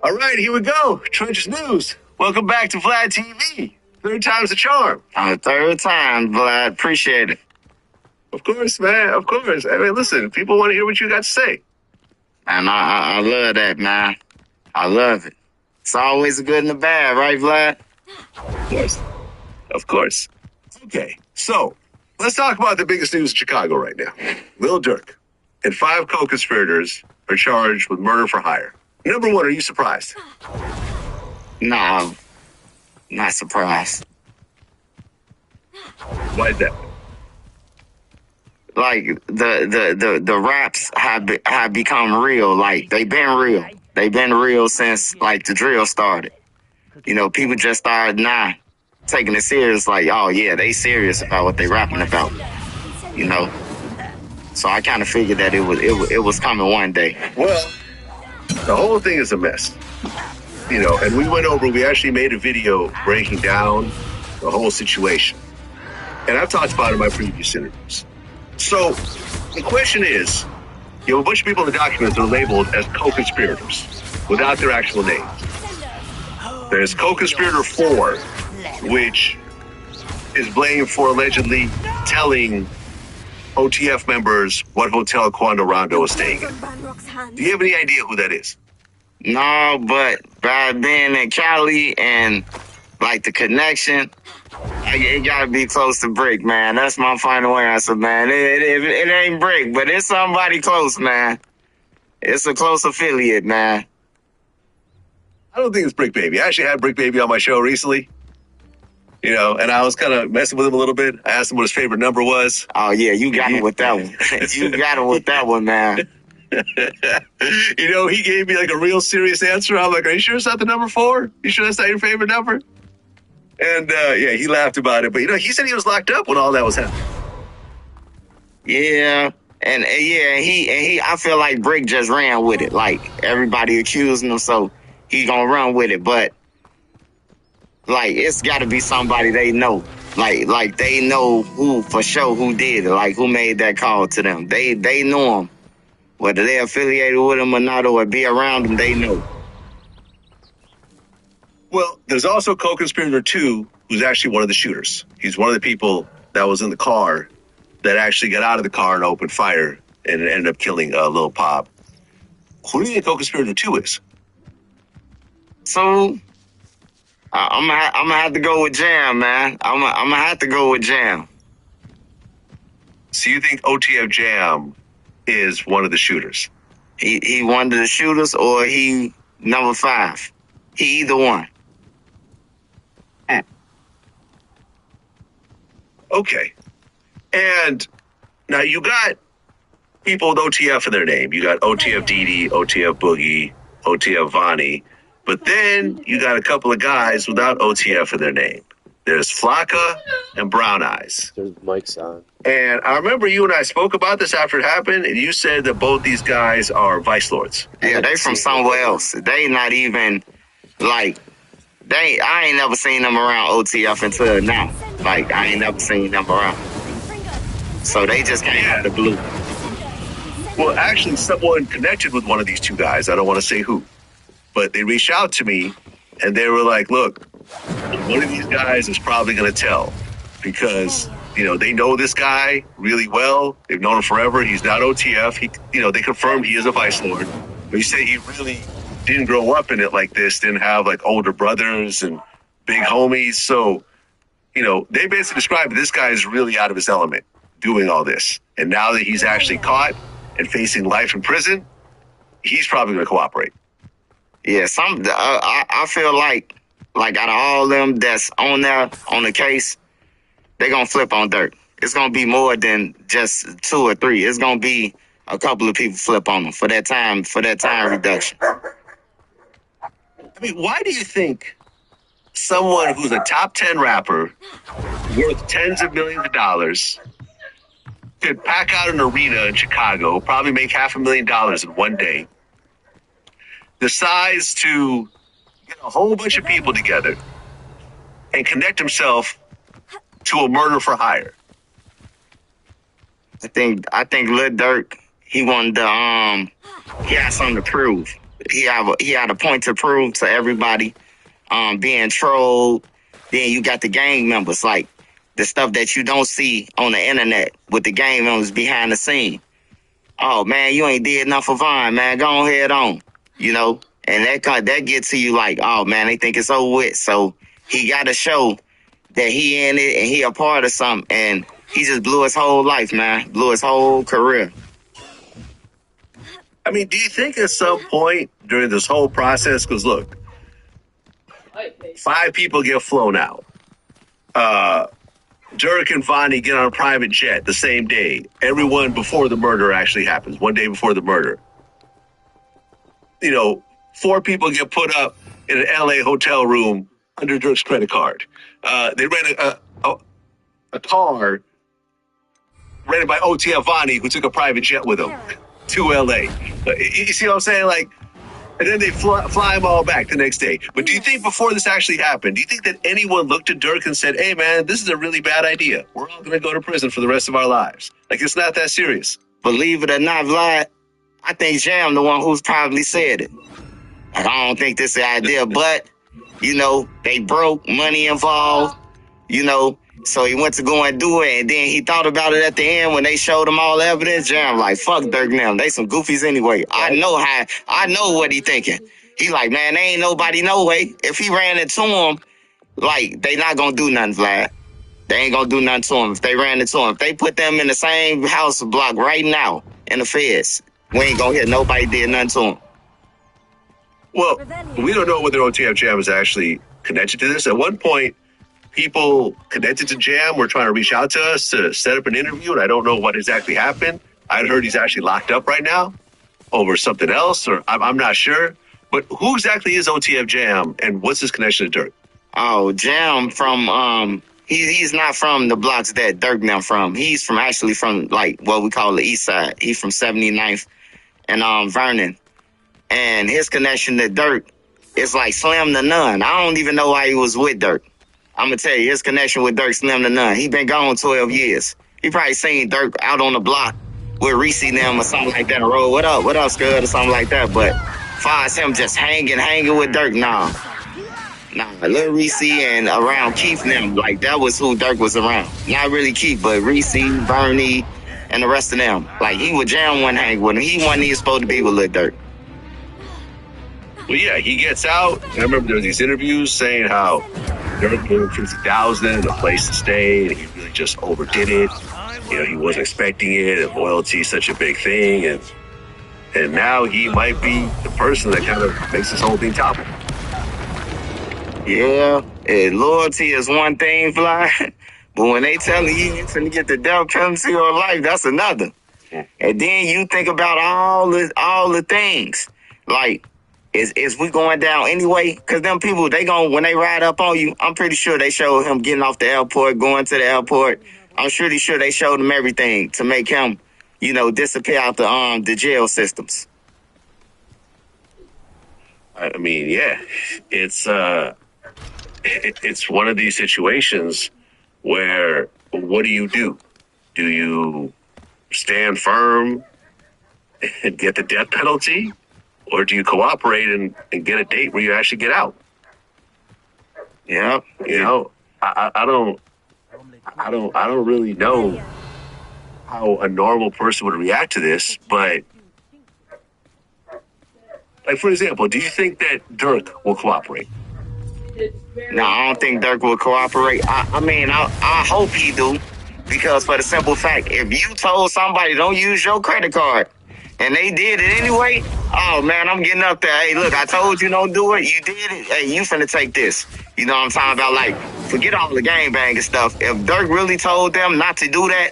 All right, here we go. Trenches News. Welcome back to Vlad TV. Third time's the charm. Third time, Vlad. Appreciate it. Of course, man. Of course. I mean, listen, people want to hear what you got to say. And I love that, man. I love it. It's always a good and a bad, right, Vlad? Of course. Of course. Okay, so let's talk about the biggest news in Chicago right now. Lil Durk and 5 co-conspirators are charged with murder for hire. Number one, are you surprised? No, not surprised. Why is that? Like the raps have become real. Like they've been real. They've been real since like the drill started. You know, people just started now taking it serious. Like, oh yeah, they serious about what they rapping about. You know, so I kind of figured that it was coming one day. Well, the whole thing is a mess. You know, and we actually made a video breaking down the whole situation. And I've talked about it in my previous interviews. So the question is, you have a bunch of people in the documents that are labeled as co-conspirators without their actual names. There's co-conspirator 4, which is blamed for allegedly telling OTF members what hotel Quando Rondo is staying in. Do you have any idea who that is? No, but by being in Cali and like the connection, it gotta be close to Brick, man. That's my final answer, man. It ain't Brick, but it's somebody close, man. It's a close affiliate, man. I don't think it's Brick Baby. I actually had Brick Baby on my show recently. You know, and I was kind of messing with him a little bit. I asked him what his favorite number was. Oh, yeah, you got him with that one. You got him with that one, man. You know, he gave me like a real serious answer. I'm like, are you sure it's not the number 4? You sure that's not your favorite number? And yeah, he laughed about it. But, you know, he said he was locked up when all that was happening. Yeah. And he I feel like Brick just ran with it. Like, everybody accusing him, so he gonna run with it. But, like, it's got to be somebody they know. Like they know who, for sure, who did it. Like, who made that call to them. They know him. Whether they're affiliated with him or not, or be around him, they know. Well, there's also co-conspirator 2, who's actually one of the shooters. He's one of the people that was in the car that actually got out of the car and opened fire and ended up killing Lil Pop. Who do you think co-conspirator 2 is? So, I'm gonna have to go with Jam, man. I'm gonna have to go with Jam. So you think OTF Jam is one of the shooters? He one of the shooters, or he number 5. He either one. Okay. And now you got people with OTF in their name. You got OTF Didi, OTF Boogie, OTF Vonnie. But then you got a couple of guys without OTF in their name. There's Flocka and Brown Eyes. There's Mike's on. And I remember you and I spoke about this after it happened, and you said that both these guys are vice lords. Yeah, they from somewhere else. They not even, like, I ain't never seen them around OTF until now. Like, I ain't never seen them around. So they just came out of the blue. Well, actually, someone connected with one of these 2 guys. I don't want to say who. But they reached out to me, and they were like, look, one of these guys is probably going to tell. Because, you know, they know this guy really well. They've known him forever. He's not OTF. They confirmed he is a vice lord. But he said he really didn't grow up in it like this, didn't have, like, older brothers and big homies. So, you know, they basically described this guy is really out of his element doing all this. And now that he's actually caught and facing life in prison, he's probably going to cooperate. Yeah, I feel like out of all them that's on there, on the case, they going to flip on Dirk. It's going to be more than just 2 or 3. It's going to be a couple of people flip on them for that time reduction. I mean, why do you think someone who's a top 10 rapper worth tens of millions of dollars could pack out an arena in Chicago, probably make $500,000 in one day, decides to get a whole bunch of people together and connect himself to a murder for hire? I think Lil Durk, he wanted to he had something to prove. he had a point to prove to everybody. Being trolled. Then you got the gang members, like the stuff that you don't see on the internet with the gang members behind the scene. Oh man, you ain't did enough for Vine, man. Go ahead on, you know. And that gets to you like, oh man, they think it's over with. So he got to show that he in it and he a part of something. And he just blew his whole life, man. Blew his whole career. I mean, do you think at some point during this whole process, because look, 5 people get flown out. Dirk and Vonnie get on a private jet the same day. Everyone before the murder actually happens, one day before the murder. 4 people get put up in an LA hotel room under Dirk's credit card. They rent a car rented by OTF Vonnie, who took a private jet with him to LA. You see what I'm saying? Like, and then they fly them all back the next day. But do you think before this actually happened, do you think that anyone looked at Dirk and said, hey, man, this is a really bad idea. We're all going to go to prison for the rest of our lives. Like, it's not that serious. Believe it or not, Vlad, I think Jam the one who's probably said it. Like, I don't think this is the idea, but, they broke, money involved, so he went to go and do it, and then he thought about it at the end when they showed him all the evidence. Jam like, fuck Dirk and them. They some goofies anyway. I know what he thinking. He like, man, they ain't nobody no way. If he ran into him, like, they not gonna do nothing, Vlad. They ain't gonna do nothing to him if they ran into him. If they put them in the same house block right now in the feds, we ain't gonna hear nobody did nothing to him. Well, we don't know whether OTF Jam is actually connected to this. At one point, people connected to Jam were trying to reach out to us to set up an interview, and I don't know what exactly happened. I'd heard he's actually locked up right now over something else, or I'm not sure. But who exactly is OTF Jam, and what's his connection to Dirk? Oh, Jam from he's not from the blocks that Dirk now from. He's actually from like what we call the East Side. He's from 79th and Vernon. And his connection to Dirk is like slim to none. I don't even know why he was with Dirk. I'm going to tell you, his connection with Dirk slim to none. He been gone 12 years. He probably seen Dirk out on the block with Reese and them or something like that. Roll, what up, Scud, or something like that. But as far as him just hanging with Dirk, nah. Lil Reese and around Keith and them, like that was who Dirk was around. Not really Keith, but Reese, Bernie, and the rest of them. Like he would Jam one hang with him. He wasn't even supposed to be with Lil Dirk. Well, yeah, he gets out. I remember there was these interviews saying how Dirk gave him $50,000, a place to stay, and he really just overdid it. He wasn't expecting it, and loyalty is such a big thing, and now he might be the person that kind of makes this whole thing topple. Yeah, loyalty is one thing, Fly, but when they tell you you're going to get the death penalty or life, that's another. And then you think about all the things, like, Is we going down anyway? Because them people, when they ride up on you, I'm pretty sure they showed him getting off the airport, going to the airport. I'm pretty sure they showed him everything to make him, disappear out the jail systems. I mean, yeah, it's one of these situations where what do? Do you stand firm and get the death penalty? Or do you cooperate and get a date where you actually get out? Yeah, I don't really know how a normal person would react to this, but like for example, do you think that Dirk will cooperate? No, I don't think Dirk will cooperate. I hope he do, because for the simple fact, if you told somebody don't use your credit card, and they did it anyway, oh man, I'm getting up there. Hey, look, I told you don't do it. You did it. Hey, you finna take this. You know what I'm talking about? Like, forget all the gangbanging stuff. If Dirk really told them not to do that,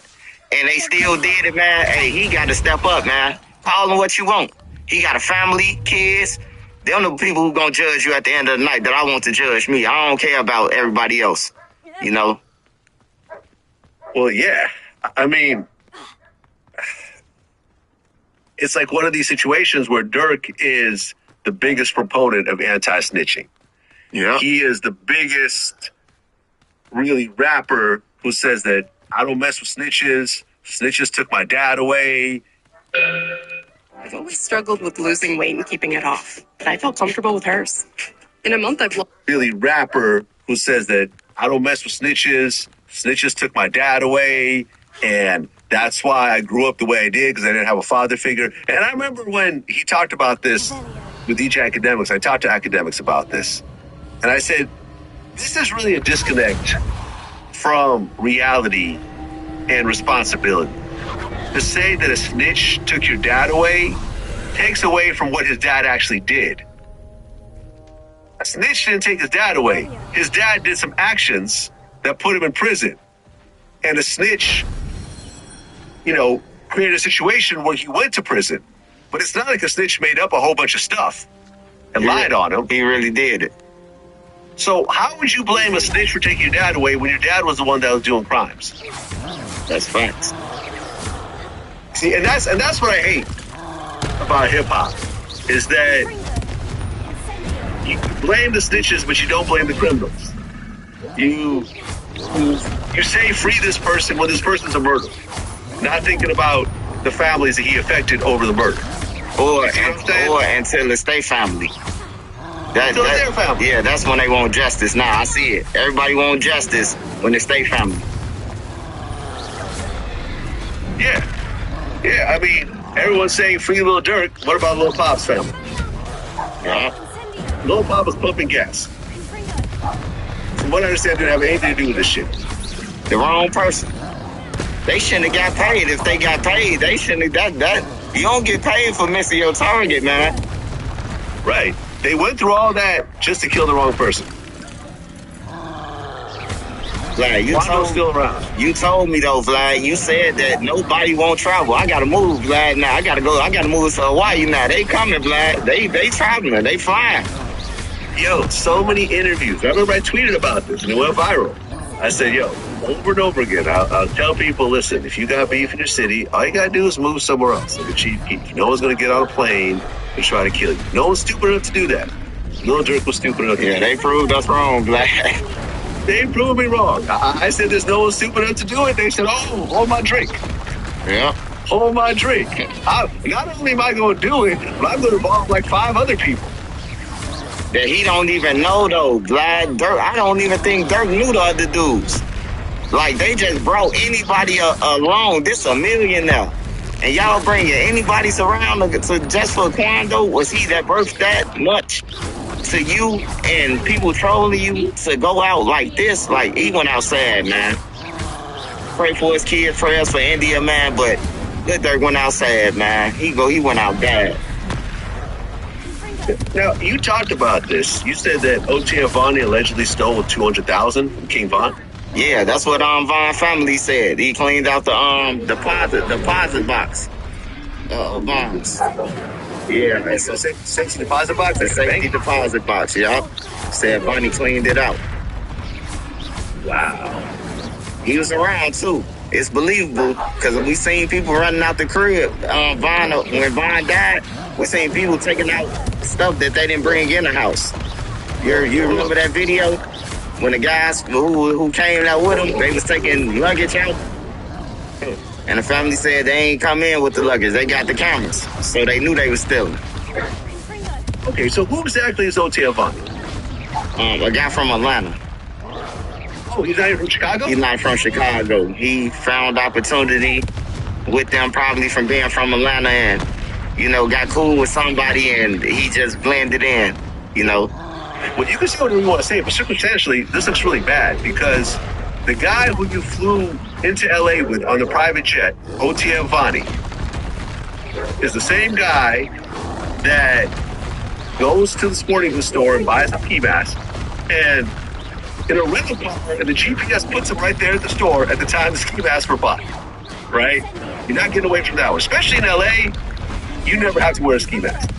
and they still did it, man, hey, he got to step up, man. Call him what you want. He got a family, kids. Them the people who gonna judge you at the end of the night that I want to judge me. I don't care about everybody else, Well, yeah. I mean, it's like one of these situations where Dirk is the biggest proponent of anti-snitching. Yeah. He is the biggest, really, rapper who says that I don't mess with snitches. Snitches took my dad away. I've always struggled with losing weight and keeping it off, but I felt comfortable with hers. In a month, I've lost. Really rapper who says that I don't mess with snitches. Snitches took my dad away, and that's why I grew up the way I did, because I didn't have a father figure. And I remember when he talked about this with each academics, I talked to academics about this, and I said, this is really a disconnect from reality and responsibility. To say that a snitch took your dad away takes away from what his dad actually did. A snitch didn't take his dad away. His dad did some actions that put him in prison. And a snitch, created a situation where he went to prison. But it's not like a snitch made up a whole bunch of stuff and lied on him. He really did it. So how would you blame a snitch for taking your dad away when your dad was the one that was doing crimes? That's facts. See, and that's what I hate about hip hop, is that you blame the snitches, but you don't blame the criminals. You say free this person when this person's a murderer, not thinking about the families that he affected over the murder. Or until it's their family. Until it's their family. Yeah, that's when they want justice. Now I see it. Everybody want justice when it's their family. Yeah. Yeah, I mean, everyone's saying free Lil Durk. What about Lil Pop's family? Lil Pop was pumping gas. From what I understand, didn't have anything to do with this shit. The wrong person. They shouldn't have got paid. If they got paid, they shouldn't have that. You don't get paid for missing your target, man. Right. They went through all that just to kill the wrong person. Vlad, you told me though, Vlad. You said that nobody won't travel. I gotta move, Vlad. Now I gotta move to Hawaii now. They coming, Vlad. They traveling. They flying. Yo, so many interviews. I remember I tweeted about this and it went viral. I said, yo, over and over again, I'll tell people, listen, if you got beef in your city, all you gotta do is move somewhere else, like a cheap geek. No one's gonna get on a plane and try to kill you. No one's stupid enough to do that. Lil Durk was stupid enough to do that. They proved us wrong, Vlad. They proved me wrong. I said there's no one stupid enough to do it. They said, oh, hold my drink. Yeah. Hold my drink. Not only am I going to do it, but I'm going to involve like 5 other people. That he don't even know, though, Vlad. Dirk, I don't even think Dirk knew the other dudes. Like, they just brought anybody along. This a millionaire. And y'all bringing anybody around to just for Quando? Was he that birthed that much? To you and people trolling you to go out like this, like he went out sad, man. Pray for his kids, prayers for India, man. But Lil Durk went out sad, man. He went out bad. Now you talked about this. You said that O.T. and Vonnie allegedly stole $200,000 from King Von. Yeah, that's what Von family said. He cleaned out the deposit box. Bonds. Yeah, it's a safety deposit box? The safety deposit box, yup. Said Bonnie cleaned it out. Wow. He was around, too. It's believable, because we seen people running out the crib. When Von died, we seen people taking out stuff that they didn't bring in the house. You remember that video? When the guys who came out with him, they was taking luggage out. And the family said they ain't come in with the luggage. They got the cameras. So they knew they was stealing. Okay, so who exactly is O.T. Vonnie? A guy from Atlanta. Oh, he's not even from Chicago? He's not from Chicago. He found opportunity with them probably from being from Atlanta and, got cool with somebody and he just blended in, Well, you can say whatever you want to say, but circumstantially, this looks really bad because the guy who you flew into LA with on the private jet, O.T. Vonnie, is the same guy that goes to the sporting goods store and buys a ski mask and in a rental car, and the GPS puts him right there at the store at the time the ski masks were bought, right? You're not getting away from that one. Especially in LA, you never have to wear a ski mask.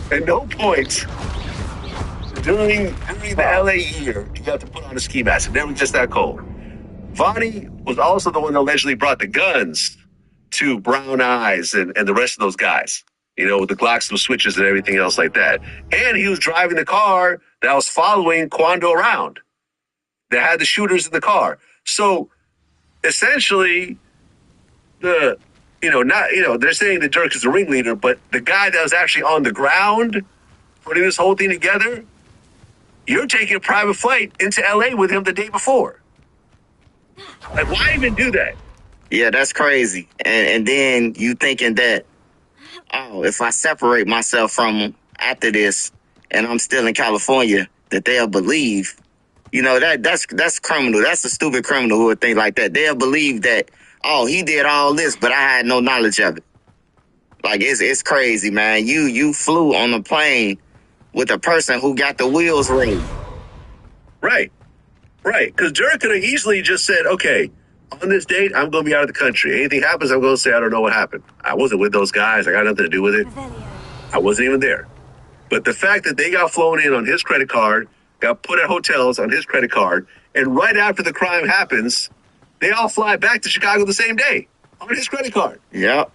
At no point during the LA year, you got to put on a ski mask. It never was just that cold. Vonnie was also the one that allegedly brought the guns to Brown Eyes and the rest of those guys, with the Glocks and the switches and everything else like that. And he was driving the car that was following Quando around. That had the shooters in the car. So essentially, the they're saying that Dirk is the ringleader, but the guy that was actually on the ground putting this whole thing together, you're taking a private flight into LA with him the day before. Like, why even do that? Yeah, that's crazy. And then you thinking that, if I separate myself from them after this and I'm still in California, that they'll believe. That's criminal. That's a stupid criminal who would think like that. They'll believe that, he did all this, but I had no knowledge of it. Like, it's crazy, man. You flew on a plane with a person who got the wheels ready. Right. Because Dirk could have easily just said, okay, on this date, I'm going to be out of the country. Anything happens, I'm going to say, I don't know what happened. I wasn't with those guys. I got nothing to do with it. I wasn't even there. But the fact that they got flown in on his credit card, got put at hotels on his credit card, and right after the crime happens, they all fly back to Chicago the same day on his credit card. Yep.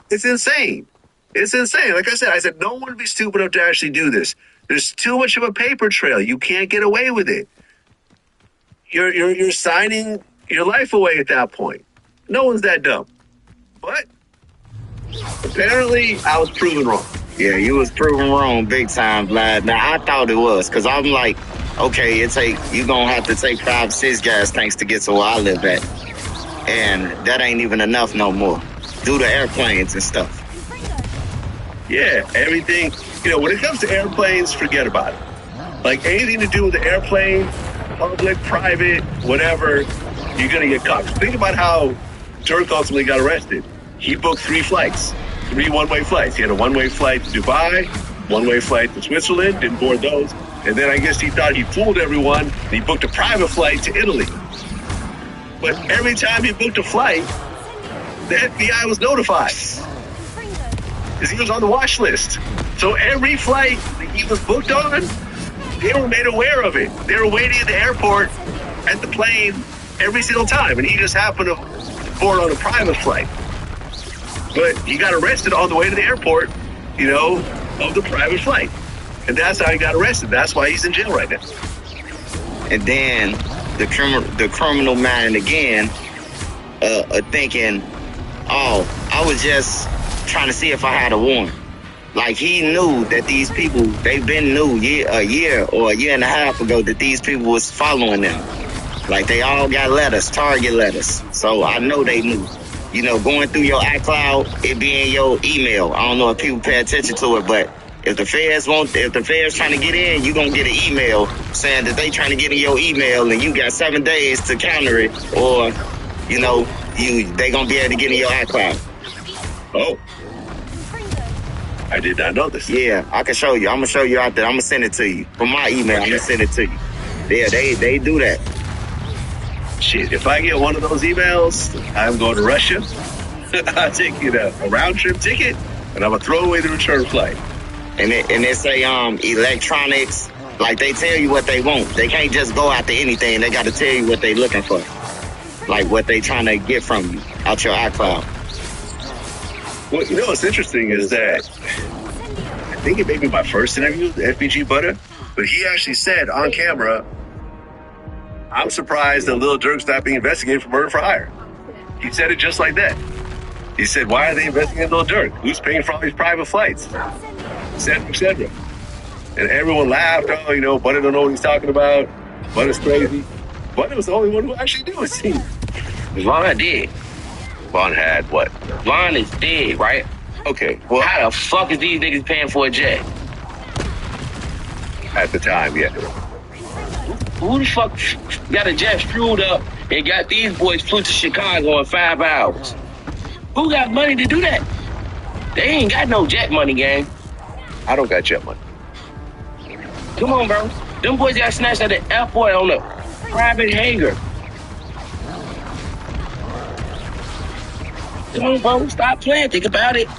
It's insane. Like I said, no one would be stupid enough to actually do this. There's too much of a paper trail. You can't get away with it. You're signing your life away at that point. No one's that dumb. But apparently, I was proven wrong. Yeah, you was proven wrong big time, Vlad. Now, I thought it was, because I'm like, okay, you're going to have to take 5-6 gas tanks to get to where I live at. And that ain't even enough no more. Due to airplanes and stuff. Yeah, everything. When it comes to airplanes, forget about it. Like, anything to do with the airplane, public, private, whatever, you're going to get caught. Think about how Dirk ultimately got arrested. He booked 3 flights, 3 one-way flights. He had a one-way flight to Dubai, one-way flight to Switzerland, didn't board those. And then I guess he thought he fooled everyone, and he booked a private flight to Italy. But every time he booked a flight, the FBI was notified because he was on the watch list. So every flight that he was booked on, they were made aware of it. They were waiting at the airport at the plane every single time, and he just happened to board on a private flight. But he got arrested on the way to the airport, of the private flight. And that's how he got arrested. That's why he's in jail right now. And then the criminal mind again, thinking, I was just trying to see if I had a warrant. Like, he knew that these people, they've been knew a year or a year and a half ago that these people was following them. Like, they all got letters, target letters. So I know they knew. Going through your iCloud, it being your email. I don't know if people pay attention to it, but if the feds trying to get in, you're going to get an email saying that they trying to get in your email and you got 7 days to counter it, or, they going to be able to get in your iCloud. Oh. I did not know this. Yeah, I can show you. I'm going to show you out there. I'm going to send it to you. From my email, I'm going to send it to you. Yeah, they do that. Shit, if I get one of those emails, I'm going to Russia. I'll take a round trip ticket, and I'm going to throw away the return flight. And they say electronics, like they tell you what they want. They can't just go after anything. They got to tell you what they looking for. Like what they trying to get from you out your iCloud. Well, what's interesting is that I think it may be my first interview with FBG Butter, but he actually said on camera, I'm surprised that Lil Durk's not being investigated for murder for hire. He said it just like that. He said, why are they investigating Lil Durk? Who's paying for all these private flights? Et cetera, et cetera. And everyone laughed. Butter don't know what he's talking about. Butter's crazy. Butter was the only one who actually knew it, seemed. Vaughn did. Vaughn had what? Vaughn is dead, right? Okay, well, How the fuck is these niggas paying for a jet? at the time, yeah. Who the fuck got a jet fueled up and got these boys flew to Chicago in 5 hours? Who got money to do that? They ain't got no jet money, gang. I don't got jet money. Come on, bro. Them boys got snatched at the airport on a private hangar. Come on, bro. Stop playing. Think about it.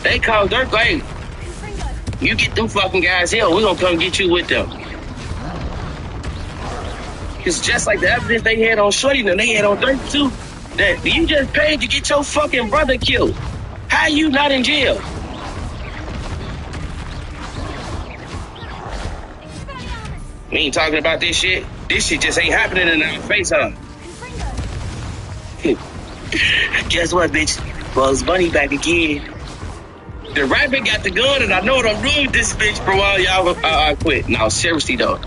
They called Dirk, hey, you get them fucking guys here, we're gonna come get you with them. It's just like the evidence they had on Shorty, and they had on Dirk too. That you just paid to get your fucking brother killed. How you not in jail? We ain't talking about this shit. This shit just ain't happening in our face, huh? Guess what, bitch? Bugs Bunny back again. The rapper got the gun, and I know what I'm doing with this bitch, bro. Y'all, I quit. No, seriously, though.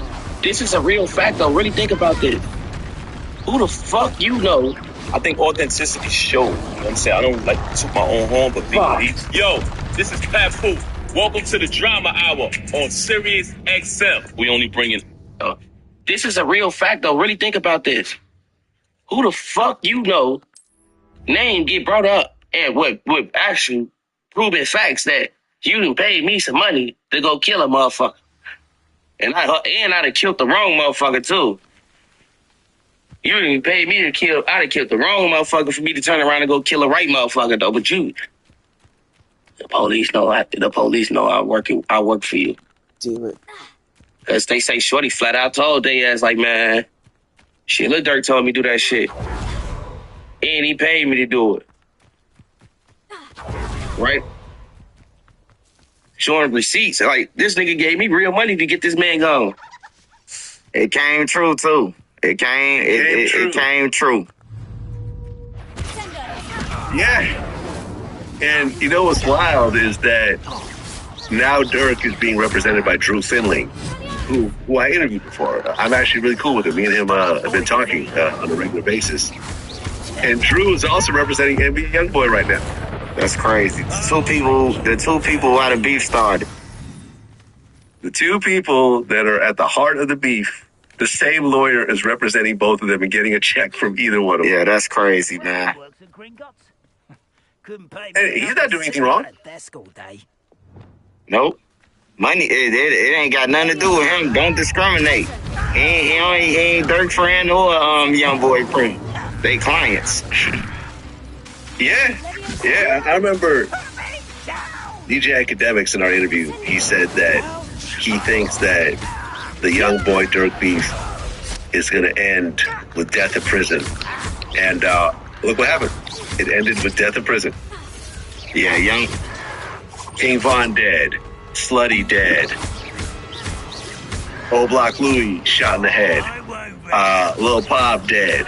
This is a real fact, though. Really think about this. Who the fuck you know? I think authenticity shows. You know what I'm saying? I don't like to toot my own horn, but be. Yo, this is Pat Poop. Welcome to the Drama Hour on Sirius XM. We only bring in. This is a real fact, though. Really think about this. Who the fuck you know name get brought up and with actual proven facts that you done paid me some money to go kill a motherfucker. And I'd have killed the wrong motherfucker, too. You didn't pay me to kill. I'd have killed the wrong motherfucker for me to turn around and go kill the right motherfucker, though. But the police know. I work for you. Do it. Cause they say Shorty flat out told they ass like, man, shit, Lil Durk told me to do that shit, and he paid me to do it. Right? Showing receipts. Like, this nigga gave me real money to get this man gone. It came true, too. It came true. Yeah. And you know what's wild is that now Durk is being represented by Drew Finley, who I interviewed before. I'm actually really cool with him. Me and him have been talking on a regular basis. And Drew is also representing NBA Youngboy right now. That's crazy. The two people why the beef started. The two people that are at the heart of the beef, the same lawyer is representing both of them and getting a check from either one of them. Yeah, that's crazy, man. And he's not doing anything wrong. Nope. Money, it ain't got nothing to do with him. Don't discriminate. He ain't Dirk friend or young boy friend. They clients. Yeah. I remember DJ Academics in our interview. He said that he thinks that the young boy Dirk beef is going to end with death in prison. And look what happened. It ended with death in prison. Yeah, young King Von dead. Slutty dead. Old Block Louie shot in the head. Lil Pop dead.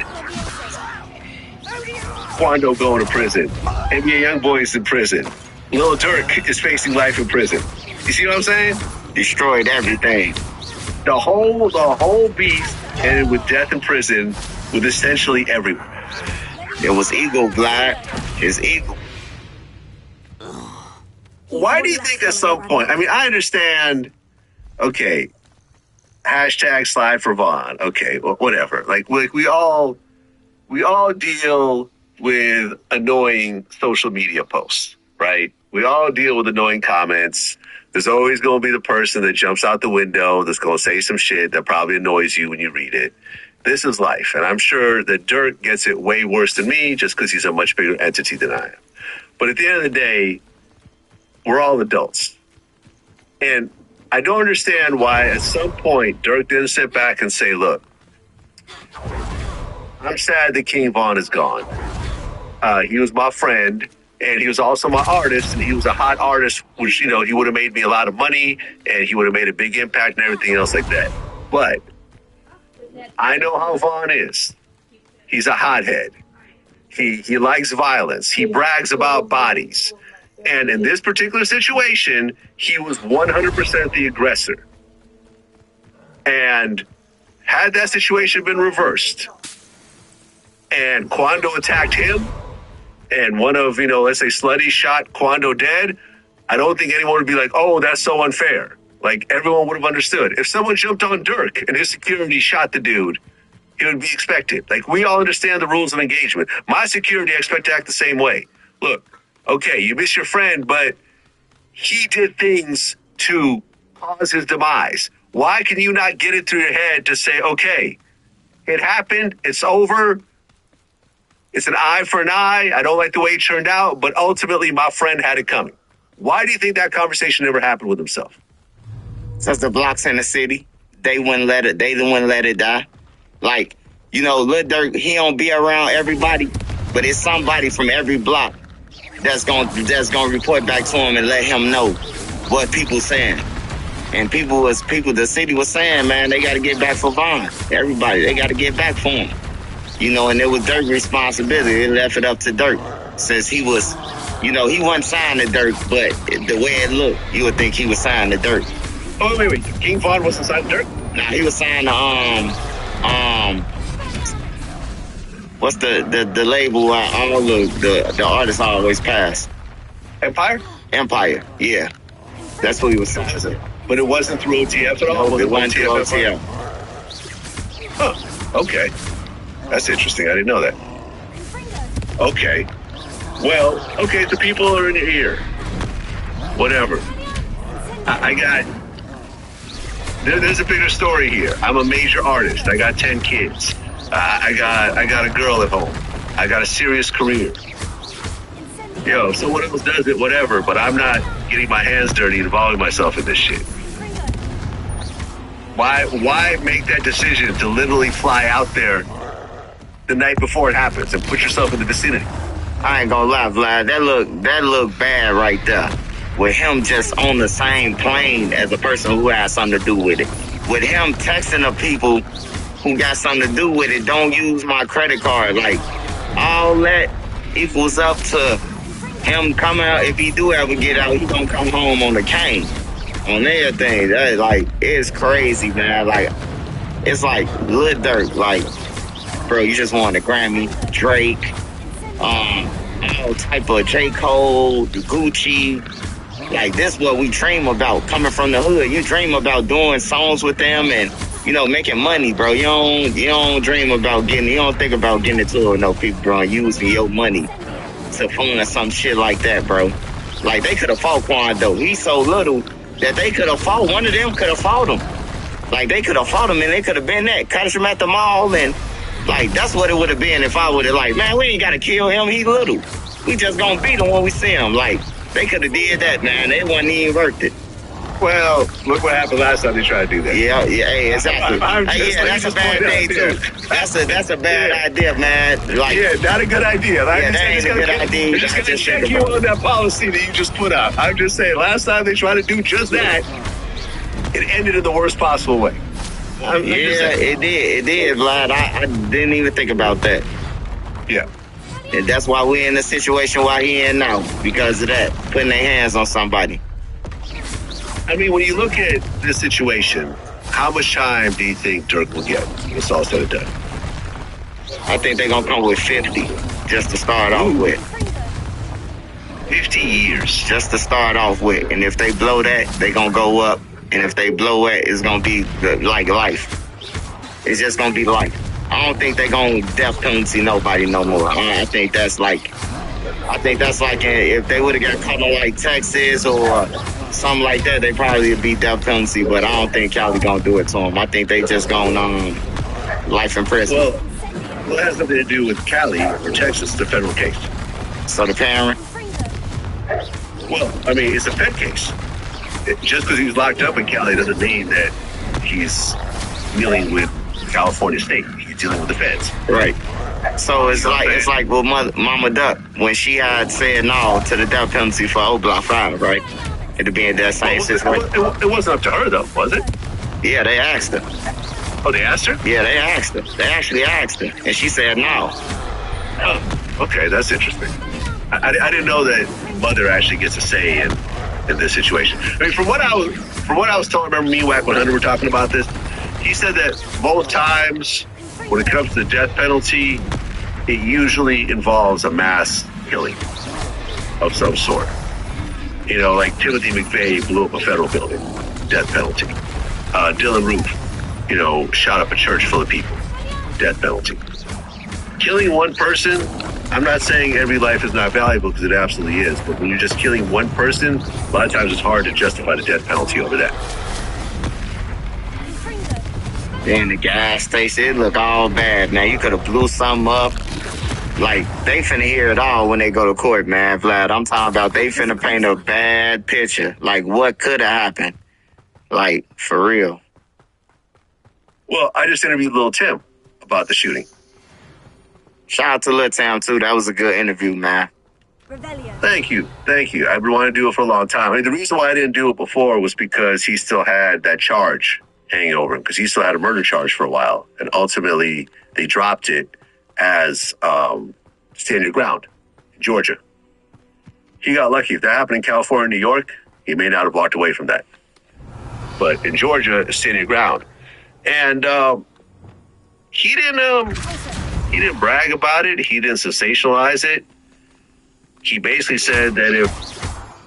Quando going to prison. NBA Youngboy is in prison. Lil Durk is facing life in prison. You see what I'm saying? destroyed everything. The whole beef ended with death in prison with essentially everyone. It was ego, Black. His ego. Why do you think at some point, I mean, I understand, okay, hashtag slide for Vaughn, okay, whatever. Like we all deal with annoying social media posts, right? We all deal with annoying comments. There's always going to be the person that jumps out the window that's going to say some shit that probably annoys you when you read it. This is life, and I'm sure that Dirk gets it way worse than me just because he's a much bigger entity than I am. But at the end of the day, we're all adults. And I don't understand why at some point Dirk didn't sit back and say, look, I'm sad that King Von is gone. He was my friend, and he was also my artist, and he was a hot artist, which, you know, he would have made me a lot of money, and he would have made a big impact and everything else like that. But I know how Von is. He's a hothead. He likes violence. He brags about bodies. And in this particular situation, he was 100% the aggressor. And had that situation been reversed, and Quando attacked him, and one of, let's say Slutty shot Quando dead, I don't think anyone would be like, oh, that's so unfair. Like, everyone would have understood. If someone jumped on Dirk and his security shot the dude, it would be expected. Like, we all understand the rules of engagement. My security, I expect to act the same way. Look, okay, you miss your friend, but he did things to cause his demise. Why can you not get it through your head to say, okay, it happened, it's over, it's an eye for an eye, I don't like the way it turned out, but ultimately my friend had it coming. Why do you think that conversation never happened with himself? Since the blocks in the city, they wouldn't let it die. Like, Lil Durk, he don't be around everybody, but it's somebody from every block that's gonna report back to him and let him know what people saying. And the city was saying, man, they gotta get back for Vaughn. Everybody, they gotta get back for him. and it was Dirk's responsibility. It left it up to Dirk since he was, he wasn't signed to Dirk, but the way it looked, you would think he was signed to Dirk. Oh, wait. King Von wasn't signed to Dirk? Nah, he was signed to, what's the label where all the artists always pass? Empire? Empire, yeah. That's who he was signed to. But it wasn't through OTF at all? No, it wasn't through OTF. Huh, okay. That's interesting. I didn't know that. Okay. Well, okay, the people are in your ear. Whatever. I got... There's a bigger story here. I'm a major artist. I got 10 kids. I got a girl at home. I got a serious career. If someone else does it, whatever, but I'm not getting my hands dirty and involving myself in this shit. Why make that decision to literally fly out there the night before it happens and put yourself in the vicinity? I ain't gonna lie, Vlad. That look bad right there. With him just on the same plane as a person who has something to do with it. With him texting the people who got something to do with it, don't use my credit card. Like, all that equals up to him coming out. If he do ever get out, he gonna come home on the cane. On everything. That, like, it's crazy, man. Like, it's like Lil Durk. Like, bro, you just won a Grammy. Drake. All type of J. Cole, the Gucci. Like, this what we dream about, coming from the hood. You dream about doing songs with them and, making money, bro. You don't dream about you don't think about getting into it with no people, bro, and using your money to fund some shit like that, bro. Like, they could have fought Quando. He's so little that they could have fought. One of them could have fought him. Like, they could have fought him and they could have been that. Catch him at the mall and, like, that's what it would have been if I would have, like, man, we ain't got to kill him. He little. We just gonna beat him when we see him. Like, they could have did that, man. They wasn't even worth it. Well, look what happened last time they tried to do that. Yeah, exactly. That's a bad thing, too. That's a bad idea, man. Like, not a good idea. That ain't a good idea. I'm just going to check you on that policy that you just put out. I'm just saying, last time they tried to do just that, it ended in the worst possible way. It did, Vlad. I didn't even think about that. Yeah. And that's why we're in the situation why he in now, because of that, putting their hands on somebody. I mean, when you look at this situation, how much time do you think Dirk will get when it's all said and done? I think they're going to come with 50 just to start off with. 50 years. Just to start off with. And if they blow that, they're going to go up. And if they blow it, it's going to be like life. It's just going to be life. I don't think they're going to death penalty nobody no more. I think that's like if they would have got caught on like Texas or something like that, they probably would be death penalty. But I don't think Cali going to do it to them. I think they just going life in prison. Well, it has nothing to do with Cali or Texas. It's a federal case. So the parent? Well, I mean, it's a Fed case. Just because he's locked up in Cali doesn't mean that he's dealing with California State. He's dealing with the feds. Right. So it's like with Mama Duck when she had said no to the death penalty for O Block 5, right? It'd be in that same situation. It wasn't up to her though, was it? Yeah, they asked her. Oh, they asked her? Yeah, they asked her. They actually asked her, and she said no. Oh, okay, that's interesting. I didn't know that mother actually gets a say in this situation. I mean, from what I was told, remember me, Wack 100 were talking about this. He said that both times when it comes to the death penalty, it usually involves a mass killing of some sort. Like Timothy McVeigh blew up a federal building, death penalty. Dylan Roof, shot up a church full of people, death penalty. Killing one person, I'm not saying every life is not valuable because it absolutely is, but when you're just killing one person, a lot of times it's hard to justify the death penalty over that. In the gas station, it look all bad, man. You could have blew something up. Like, they finna hear it all when they go to court, man, Vlad. I'm talking about they finna paint a bad picture. Like, what could have happened? Like, for real. Well, I just interviewed Lil Tim about the shooting. Shout out to Lil Tim, too. That was a good interview, man. Thank you. I've been wanting to do it for a long time. I mean, the reason why I didn't do it before was because he still had that charge hanging over him, because he still had a murder charge for a while. And ultimately, they dropped it as stand your ground in Georgia. He got lucky. If that happened in California, New York, he may not have walked away from that. But in Georgia, stand your ground. And he didn't brag about it. He didn't sensationalize it. He basically said that if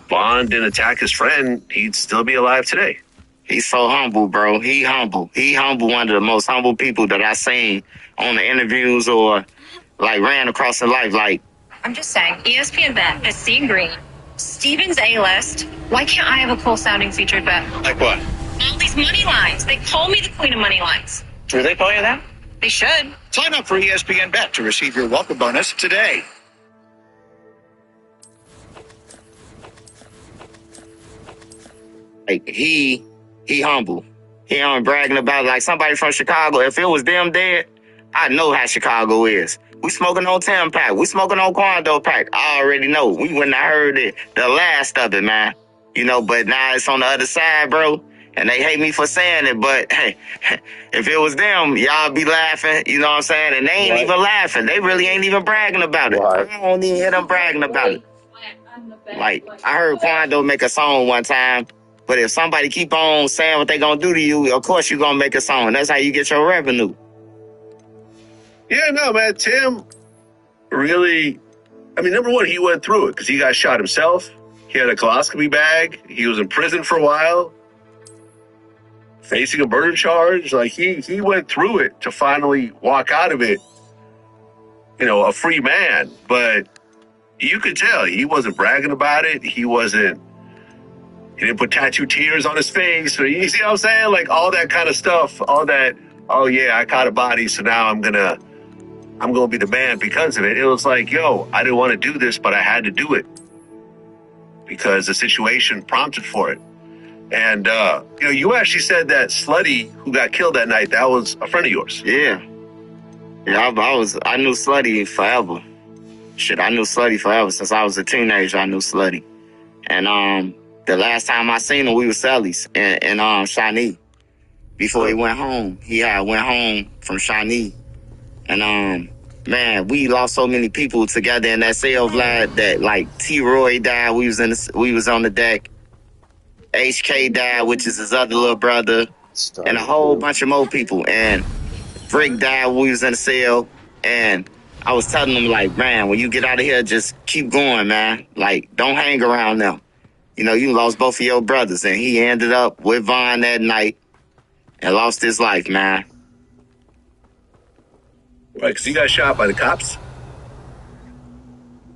Vaughn didn't attack his friend, he'd still be alive today. He's so humble, bro. He humble. One of the most humble people that I seen on the interviews or like ran across in life. Like, I'm just saying, ESPN bet is C Green, Steven's A-list. Why can't I have a cool sounding featured bet? Like what? All these money lines. They call me the queen of money lines. Do they call you that? They should. Sign up for ESPN Bet to receive your welcome bonus today. Like he humble. He ain't bragging about it. Like somebody from Chicago. If it was them dead, I know how Chicago is. We smoking on 10 pack. We smoking on Quando pack. I already know. We wouldn't have heard it, the last of it, man. You know, but now it's on the other side, bro. And they hate me for saying it, but hey, if it was them, y'all be laughing, you know what I'm saying? And they ain't even laughing. They really ain't even bragging about it. I don't even hear them bragging about it. Like, I heard Quando make a song one time, but if somebody keep on saying what they gonna do to you, of course you gonna make a song. That's how you get your revenue. Yeah, no, man. Tim really, I mean, number one, he went through it because he got shot himself. He had a colostomy bag. He was in prison for a while, facing a murder charge. Like, he went through it to finally walk out of it, you know, a free man. But you could tell he wasn't bragging about it. He didn't put tattoo tears on his face. Or, you see what I'm saying? Like, all that kind of stuff, all that, oh yeah, I caught a body, so now I'm gonna be the man because of it. It was like, yo, I didn't want to do this, but I had to do it because the situation prompted for it. And, you know, you actually said that Slutty, who got killed that night, that was a friend of yours. Yeah. Yeah, I knew Slutty forever. Shit, I knew Slutty forever. Since I was a teenager, I knew Slutty. And the last time I seen him, we was Sally's in Shawnee. Before he went home. He went home from Shawnee. And man, we lost so many people together in that cell, Vlad, that like T-Roy died, we was on the deck. HK died, which is his other little brother, and a whole bunch of more people. And Brick died, we was in the cell. And I was telling him, like, man, when you get out of here, just keep going, man. Like, don't hang around them. You know, you lost both of your brothers. And he ended up with Vaughn that night and lost his life, man. Right, because he got shot by the cops?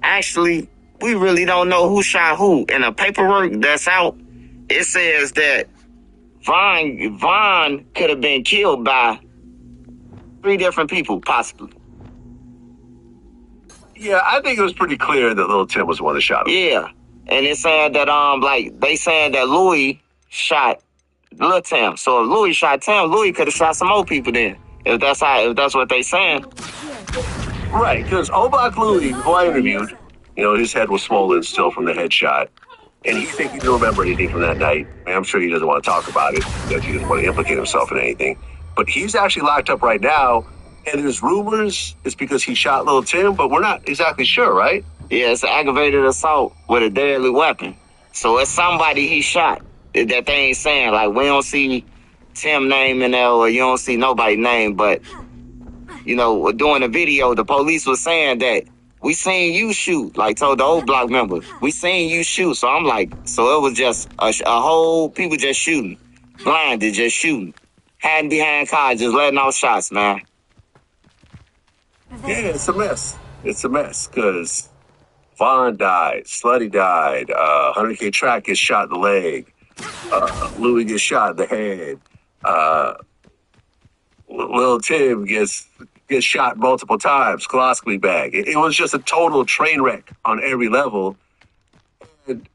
Actually, we really don't know who shot who. In the paperwork that's out, it says that Vaughn could have been killed by 3 different people, possibly. Yeah, I think it was pretty clear that Lil Tim was the one that shot him. Yeah, and it's saying that like they saying that Louis shot Lil Tim. So if Louis shot Tim, Louis could have shot some more people then. If that's what they saying. Right, because Obach Louis, who I interviewed, you know, his head was swollen still from the headshot. And he said he didn't remember anything from that night. I'm sure he doesn't want to talk about it because he doesn't want to implicate himself in anything. But he's actually locked up right now. And there's rumors it's because he shot Lil Tim, but we're not exactly sure, right? Yeah, it's aggravated assault with a deadly weapon. So it's somebody he shot that they ain't saying. Like, we don't see Tim name in there or you don't see nobody's name. But, you know, during the video, the police was saying that we seen you shoot, like told the old block member. We seen you shoot. So I'm like, so it was just a whole people just shooting. Blinded, just shooting. Hiding behind cars, just letting off shots, man. Yeah, it's a mess. It's a mess because Vaughn died, Slutty died, 100K Track gets shot in the leg, Louis gets shot in the head, Lil Tim gets shot multiple times, colostomy bag. It was just a total train wreck on every level. And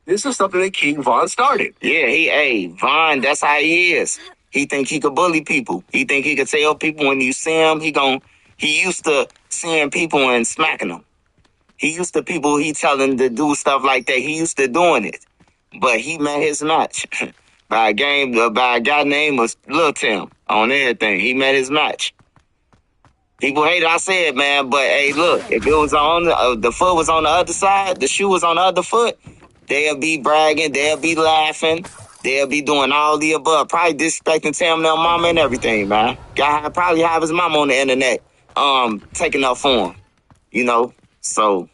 this is something that King Von started. Yeah, Von, that's how he is. He think he could bully people. He think he could tell people when you see him, he used to seeing people and smacking them. He used to people he telling to do stuff like that. He used to doing it. But he met his match by a guy named Lil Tim on everything. He met his match. People hate it, I said, man, but hey, look, if it was on the foot was on the other side, the shoe was on the other foot, they'll be bragging, they'll be laughing, they'll be doing all the above, probably disrespecting Tim, their mama and everything, man. Guy probably have his mama on the internet, taking up for him, you know. So,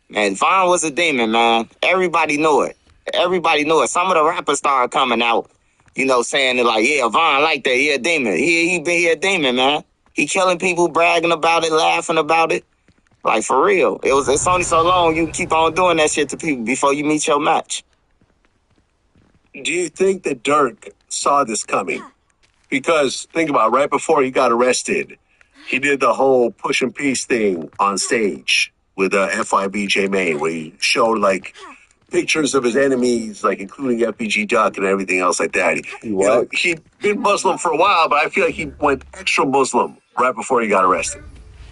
man, Von was a demon, man. Everybody knew it. Everybody knew it. Some of the rappers started coming out, you know, saying it like, yeah, Von like that, he a demon. He a demon, man. He killing people, bragging about it, laughing about it. Like, for real. It's only so long you keep on doing that shit to people before you meet your match. Do you think that Dirk saw this coming? Because think about it, right before he got arrested, he did the whole push and peace thing on stage with FYB J Main, where he showed like pictures of his enemies, like including FBG Duck and everything else like that. He'd been Muslim for a while, but I feel like he went extra Muslim right before he got arrested.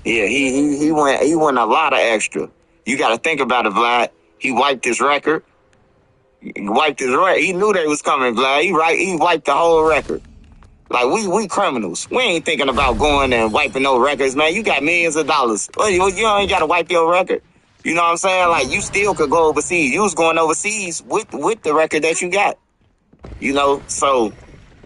Yeah, he went a lot of extra. You got to think about it, Vlad. He wiped his record. He knew they was coming, Vlad. He wiped the whole record. Like, we criminals. We ain't thinking about going and wiping no records, man. You got millions of dollars. Well, you ain't got to wipe your record. You know what I'm saying? Like, you still could go overseas. You was going overseas with the record that you got. You know? So,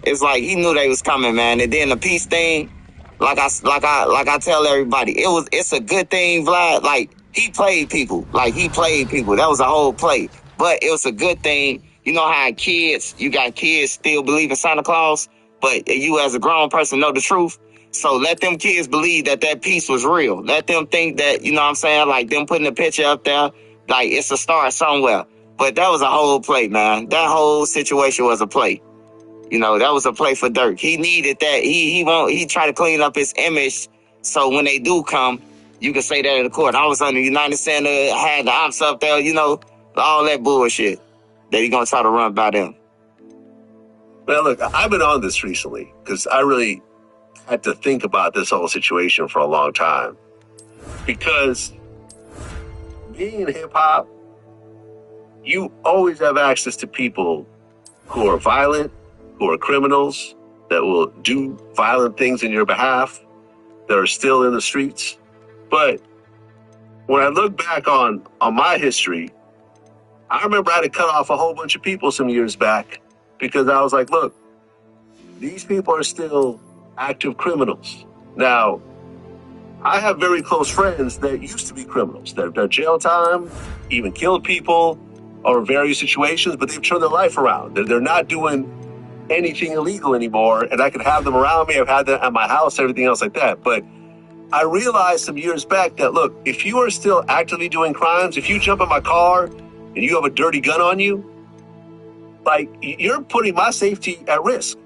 it's like he knew they was coming, man. And then the peace thing, like I tell everybody, it's a good thing, Vlad. Like, he played people. That was a whole play. But it was a good thing. You know how you got kids still believe in Santa Claus, but you as a grown person know the truth. So let them kids believe that peace was real. Let them think that, you know what I'm saying, like them putting a picture up there, like it's a star somewhere. But that was a whole play, man. That whole situation was a play. You know, that was a play for Dirk. He needed that. He tried to clean up his image so when they do come, you can say that in the court. I was on the United Center, had the ops up there, you know, all that bullshit that he gonna try to run by them. Well, look, I've been on this recently because I really had to think about this whole situation for a long time. Because being in hip hop, you always have access to people who are violent, who are criminals, that will do violent things in your behalf, that are still in the streets. But when I look back on my history, I remember I had to cut off a whole bunch of people some years back because I was like, look, these people are still active criminals. Now, I have very close friends that used to be criminals, that have done jail time, even killed people, or various situations, but they've turned their life around. They're not doing anything illegal anymore, and I can have them around me. I've had them at my house, everything else like that. But I realized some years back that, look, if you are still actively doing crimes, if you jump in my car and you have a dirty gun on you, like, you're putting my safety at risk,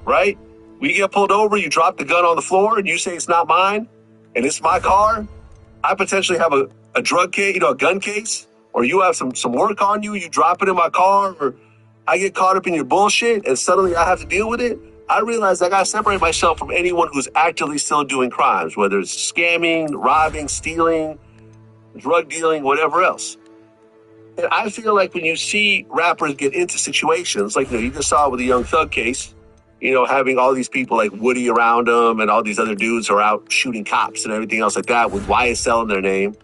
right? When you get pulled over, you drop the gun on the floor and you say it's not mine and it's my car. I potentially have a drug case, a gun case, or you have some work on you, you drop it in my car, or I get caught up in your bullshit and suddenly I have to deal with it. I realized I got to separate myself from anyone who's actively still doing crimes, whether it's scamming, robbing, stealing, drug dealing, whatever else. And I feel like when you see rappers get into situations, like, you just saw with the Young Thug case, having all these people like Woody around them and all these other dudes are out shooting cops and everything else like that with YSL in their name.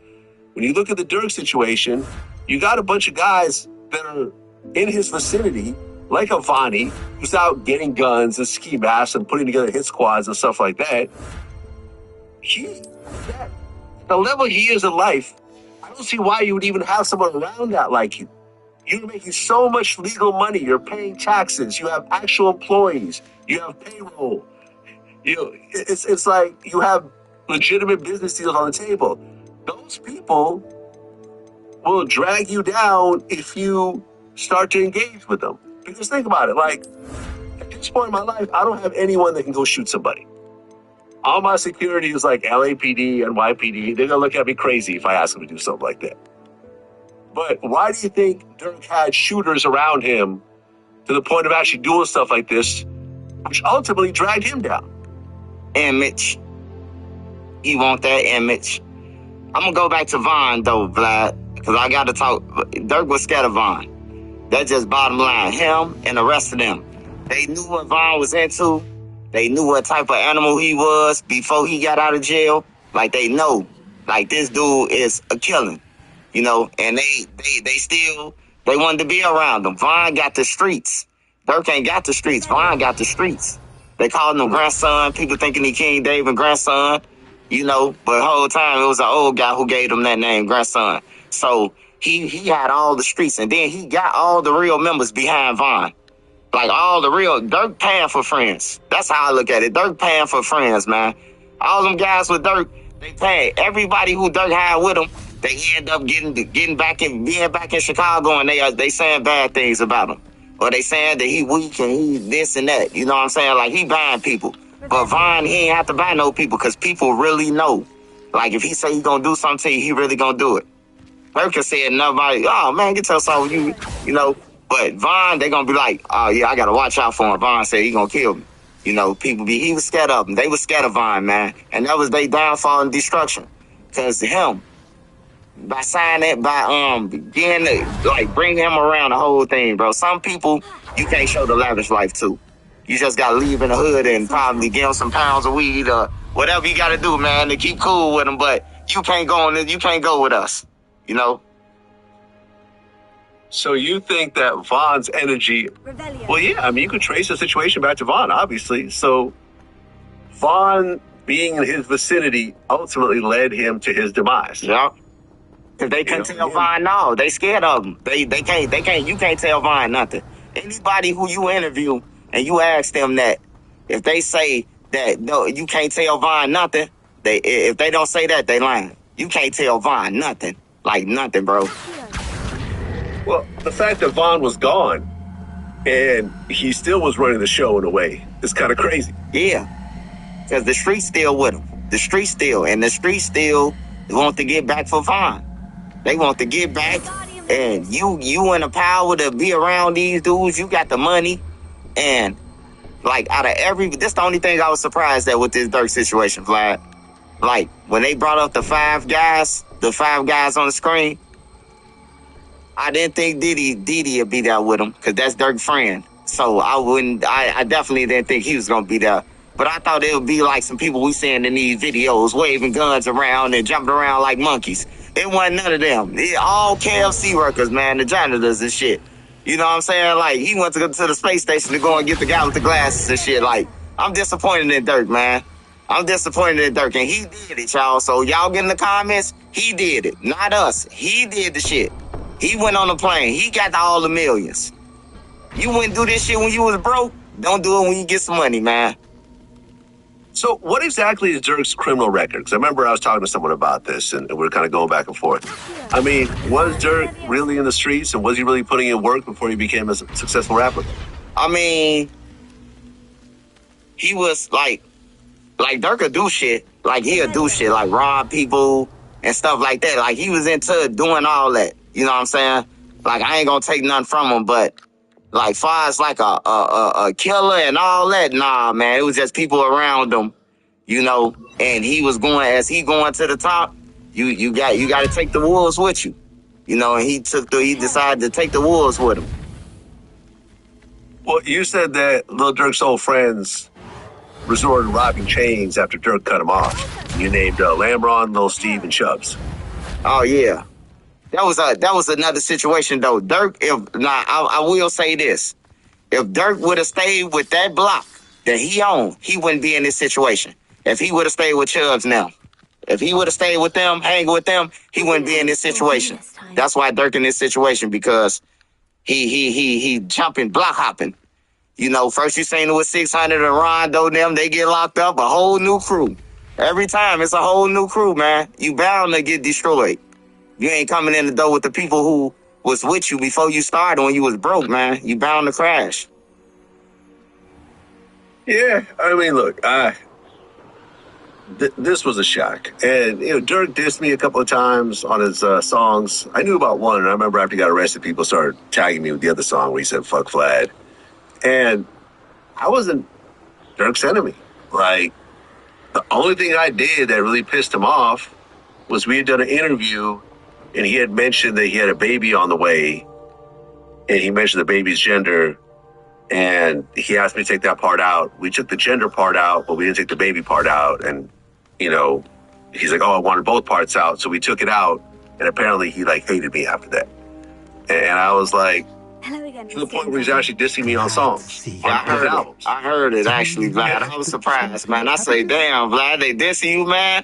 When you look at the Dirk situation, you got a bunch of guys that are in his vicinity, like a Vonnie, who's out getting guns and ski masks and putting together hit squads and stuff like that. The level he is in life, I don't see why you would even have someone around that like you. You're making so much legal money. You're paying taxes. You have actual employees. You have payroll. It's like you have legitimate business deals on the table. Those people will drag you down if you start to engage with them. Because think about it. Like, at this point in my life, I don't have anyone that can go shoot somebody. All my security is like LAPD, NYPD. They're going to look at me crazy if I ask them to do something like that. But why do you think Dirk had shooters around him to the point of actually doing stuff like this, which ultimately dragged him down? Image. He want that image. I'm going to go back to Von, though, Vlad, because I got to talk. Dirk was scared of Von. That's just bottom line. Him and the rest of them. They knew what Von was into. They knew what type of animal he was before he got out of jail. Like, they know, like, this dude is a killing, you know, and they wanted to be around him. Von got the streets. Dirk ain't got the streets. Von got the streets. They called him grandson. People thinking he King David grandson, you know, but the whole time it was an old guy who gave him that name, grandson. So he had all the streets, and then he got all the real members behind Von. Like, all the real, Dirk paying for friends. That's how I look at it. Dirk paying for friends, man. All them guys with Dirk, they pay. Everybody who Dirk had with him, they end up being back in Chicago, and they saying bad things about him. Or they saying that he weak and he this and that. You know what I'm saying? Like, he buying people. But Von, he ain't have to buy no people, because people really know. Like, if he say he gonna do something to you, he really gonna do it. Dirk said nobody, oh man, get yourself off you know. But Von, they gonna be like, oh yeah, I gotta watch out for him. Von said he gonna kill me. You know, he was scared of him. They was scared of Von, man. And that was their downfall and destruction. Cause him, by signing, bring him around the whole thing, bro. Some people, you can't show the lavish life to. You just gotta leave in the hood and probably give him some pounds of weed or whatever you gotta do, man, to keep cool with him. But you can't go with us, you know? So you think that Von's energy, well, yeah, I mean, you could trace the situation back to Von, obviously. So Von being in his vicinity ultimately led him to his demise. Yeah. Cause they can't tell Von no. They scared of him. They can't, you can't tell Von nothing. Anybody who you interview and you ask them that, if they say that, no, you can't tell Von nothing, if they don't say that, they lying. You can't tell Von nothing. Like nothing, bro. Well, the fact that Von was gone and he still was running the show in a way is kind of crazy. Yeah, because the streets still with him. The streets still want to get back for Von. They want to get back, and you in the power to be around these dudes. You got the money, and like out of this the only thing I was surprised at with this Dirk situation, Vlad. Like when they brought up the five guys on the screen. I didn't think Diddy would be there with him, because that's Dirk's friend. So I definitely didn't think he was going to be there. But I thought it would be like some people we seeing in these videos waving guns around and jumping around like monkeys. It wasn't none of them. All KFC workers, man, the janitors and shit. You know what I'm saying? Like, he went to go to the space station to go and get the guy with the glasses and shit. Like, I'm disappointed in Dirk, man. I'm disappointed in Dirk, and he did it, y'all. So y'all get in the comments, he did it, not us. He did the shit. He went on a plane. He got all the millions. You wouldn't do this shit when you was broke. Don't do it when you get some money, man. So what exactly is Dirk's criminal record? Because I remember I was talking to someone about this, and we were kind of going back and forth. I mean, was Dirk really in the streets, and was he really putting in work before he became a successful rapper? I mean, he was like Dirk would do shit. Like, he'll do shit, like rob people and stuff like that. Like, he was into doing all that. You know what I'm saying? Like, I ain't gonna take nothing from him, but like, far as like a killer and all that, nah, man. It was just people around him, you know. And he was going to the top. You got to take the wolves with you, you know. And he decided to take the wolves with him. Well, you said that Lil Durk's old friends resorted to robbing chains after Dirk cut him off. You named Lamron, Lil Steve, and Chubbs. Oh yeah. That was another situation though. Dirk, I will say this. If Dirk would have stayed with that block that he owned, he wouldn't be in this situation. If he would have stayed with Chubbs now, if he would have stayed with them, hanging with them, he wouldn't be in this situation. That's why Dirk in this situation, because he jumping, block hopping. You know, first you seen it with 600 and Rondo, them, they get locked up, a whole new crew. Every time it's a whole new crew, man. You bound to get destroyed. You ain't coming in the door with the people who was with you before you started when you was broke, man. You bound to crash. Yeah, I mean, look, this was a shock. And, you know, Dirk dissed me a couple of times on his songs. I knew about one, and I remember after he got arrested, people started tagging me with the other song where he said, fuck Vlad. And I wasn't Dirk's enemy. Like, the only thing I did that really pissed him off was we had done an interview, and he had mentioned that he had a baby on the way, and he mentioned the baby's gender, And he asked me to take that part out. We took the gender part out, but we didn't take the baby part out. And, he's like, oh, I wanted both parts out. So we took it out. And apparently he hated me after that. And I was like, to the point where he's actually dissing me on songs. I heard it actually, Vlad. I was surprised, man. I say, damn, Vlad, they dissing you, man.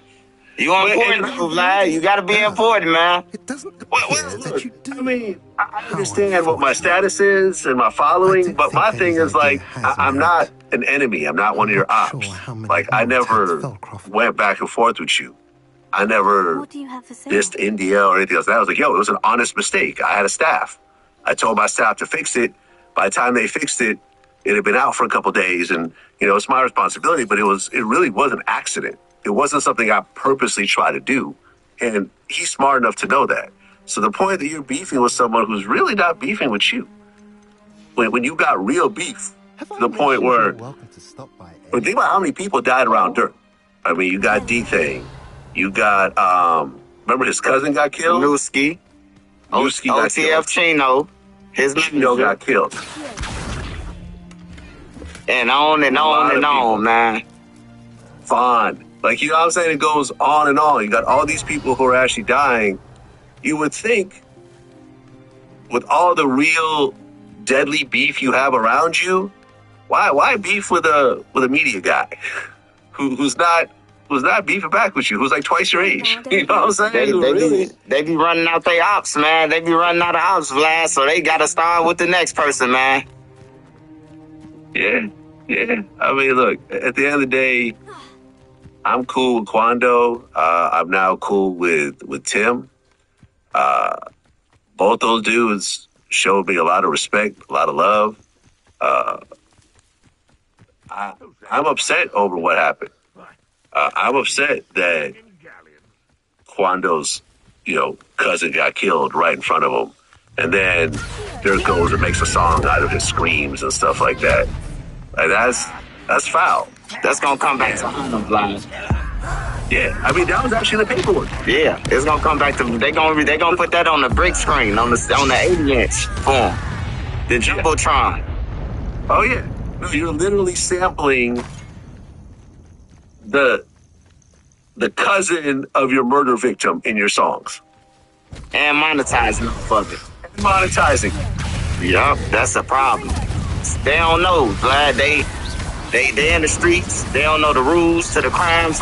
You important, Vlad. You gotta be important, man. It doesn't Well, look, I mean, I understand what my status is and my following, but my thing is I'm not an enemy. I'm not one of your ops. I never went back and forth with you. I never dissed India or anything else. I was like, yo, it was an honest mistake. I had a staff. I told my staff to fix it. By the time they fixed it, it had been out for a couple of days, and it's my responsibility. But it really was an accident. It wasn't something I purposely tried to do, and he's smart enough to know that. So the point that you're beefing with someone who's really not beefing with you, when you got real beef, to the point where, think about how many people died around Dirk. I mean, you got D-Thing, you got remember his cousin got killed. Newski got OTF killed. Chino, his Chino got killed. And on and on and on, man. Vaughn. You know what I'm saying? It goes on and on. You got all these people who are actually dying. You would think, with all the real deadly beef you have around you, why beef with a media guy who's not beefing back with you, who's twice your age? You know what I'm saying? They be running out their ops, man. They be running out of ops, Vlad, so they got to start with the next person, man. Yeah. I mean, look, at the end of the day, I'm cool with Quando. I'm now cool with Tim. Both those dudes showed me a lot of respect, a lot of love. I'm upset over what happened. I'm upset that Quando's, cousin got killed right in front of him. And then there goes and makes a song out of his screams and stuff like that. That's foul. That's gonna come back to him, Vlad. Yeah, I mean that was actually the paperwork. Yeah, it's gonna come back to them. They gonna put that on the brick screen on the 80-inch form, the jumbotron. Oh yeah, no, you're literally sampling the cousin of your murder victim in your songs and monetizing for it. Monetizing. Yup, that's a problem. They don't know, Vlad. They in the streets. They don't know the rules to the crimes.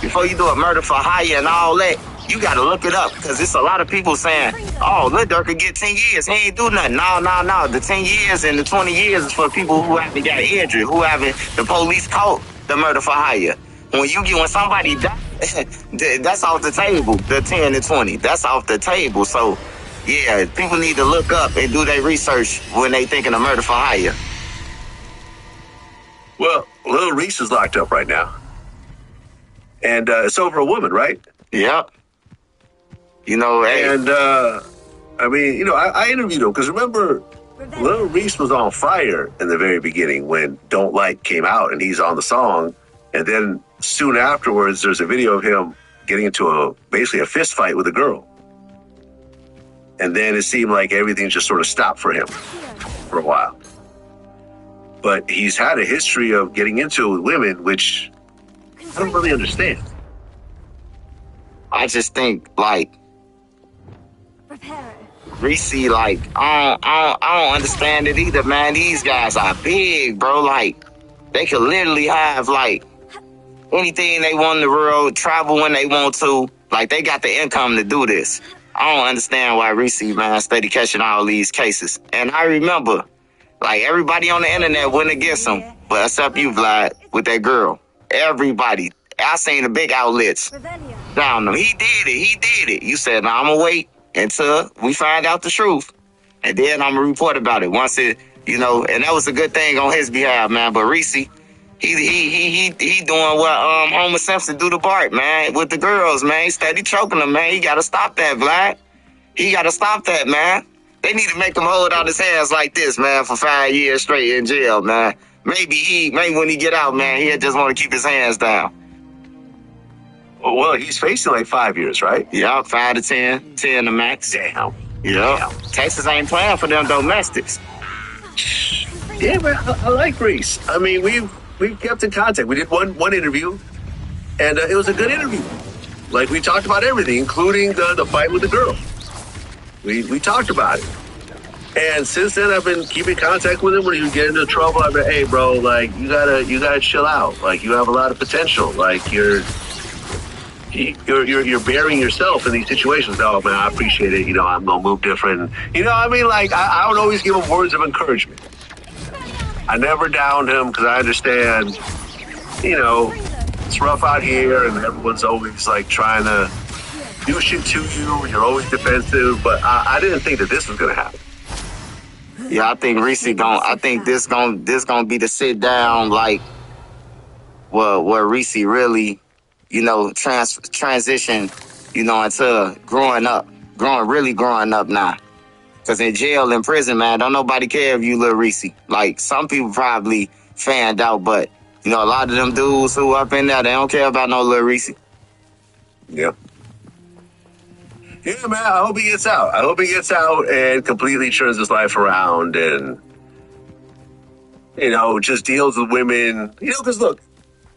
Before you do a murder for hire and all that, you got to look it up because it's a lot of people saying, oh, Lil Durk could get 10 years. He ain't do nothing. No. The 10 years and the 20 years is for people who haven't got injured, who haven't, the police caught the murder for hire. When somebody dies, that's off the table, the 10 and 20. That's off the table. So, yeah, people need to look up and do their research when they thinking of murder for hire. Well, Lil Reese is locked up right now. And it's over a woman, right? Yep. Hey. And, I interviewed him because remember, Lil Reese was on fire in the very beginning when Don't Like came out and he's on the song. And then soon afterwards, there's a video of him getting into basically a fist fight with a girl. And then it seemed like everything just sort of stopped for him for a while. But he's had a history of getting into it with women, which I don't really understand. I just think, Reese, I don't understand it either, man. These guys are big, bro. They could literally have, anything they want in the world, travel when they want to. They got the income to do this. I don't understand why Reese, man, steady catching all these cases. And I remember, everybody on the internet went against him, but except you, Vlad, with that girl. Everybody. I seen the big outlets down him. He did it. You said, I'm going to wait until we find out the truth. And then I'm going to report about it once it, and that was a good thing on his behalf, man. But Reese, he doing what Homer Simpson do to Bart, man, with the girls, man. He steady choking them, man. He got to stop that, Vlad. He got to stop that, man. They need to make him hold out his hands like this, man, for 5 years straight in jail, man. Maybe when he get out, man, he'll just want to keep his hands down. Well, he's facing 5 years, right? Yeah, 5 to 10, 10 to max. Damn. Yeah. Texas ain't playing for them domestics. Yeah, man, I like Reese. I mean, we've kept in contact. We did one interview, and it was a good interview. Like, we talked about everything, including the fight with the girl. We talked about it. And since then, I've been keeping contact with him. When you get into trouble, I've been, hey, bro, like, you gotta chill out. Like, you have a lot of potential. Like, you're burying yourself in these situations. Oh, man, I appreciate it. You know, I'm gonna move different. You know, I mean, like, I would always give him words of encouragement. I never downed him because I understand, you know, it's rough out here and everyone's always like trying to do shit to you. You're always defensive, but I didn't think that this was gonna happen. Yeah, I think I think this gonna be the sit down, like, where Reese really, you know, transition, you know, into growing up now. Cause in jail, in prison, man, don't nobody care if you Lil Reese. Like, some people probably fanned out, but you know, a lot of them dudes who up in there, they don't care about no Lil Reese. Yeah. Yeah, man, I hope he gets out. I hope he gets out and completely turns his life around and, you know, just deals with women. You know, because look,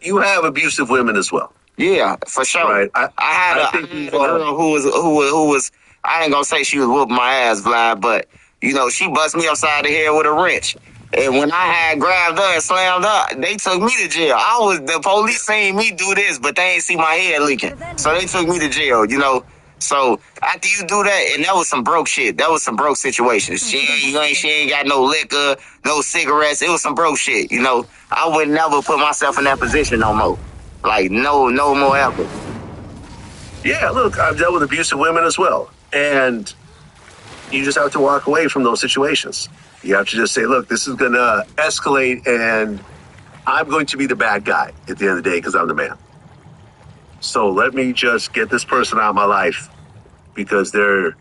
you have abusive women as well. Yeah, for sure. Right. I had a girl who was, I ain't gonna say she was whooping my ass, Vlad, but, you know, she bust me upside the head with a wrench. And when I had grabbed her and slammed her, they took me to jail. The police seen me do this, but they ain't see my head leaking. So they took me to jail, you know. So after you do that, and that was some broke shit. That was some broke situations. She ain't got no liquor, no cigarettes. It was some broke shit, you know. I would never put myself in that position no more. Like, no more effort. Yeah, look, I've dealt with abusive women as well. And you just have to walk away from those situations. You have to just say, look, this is going to escalate, and I'm going to be the bad guy at the end of the day because I'm the man. So let me just get this person out of my life because they're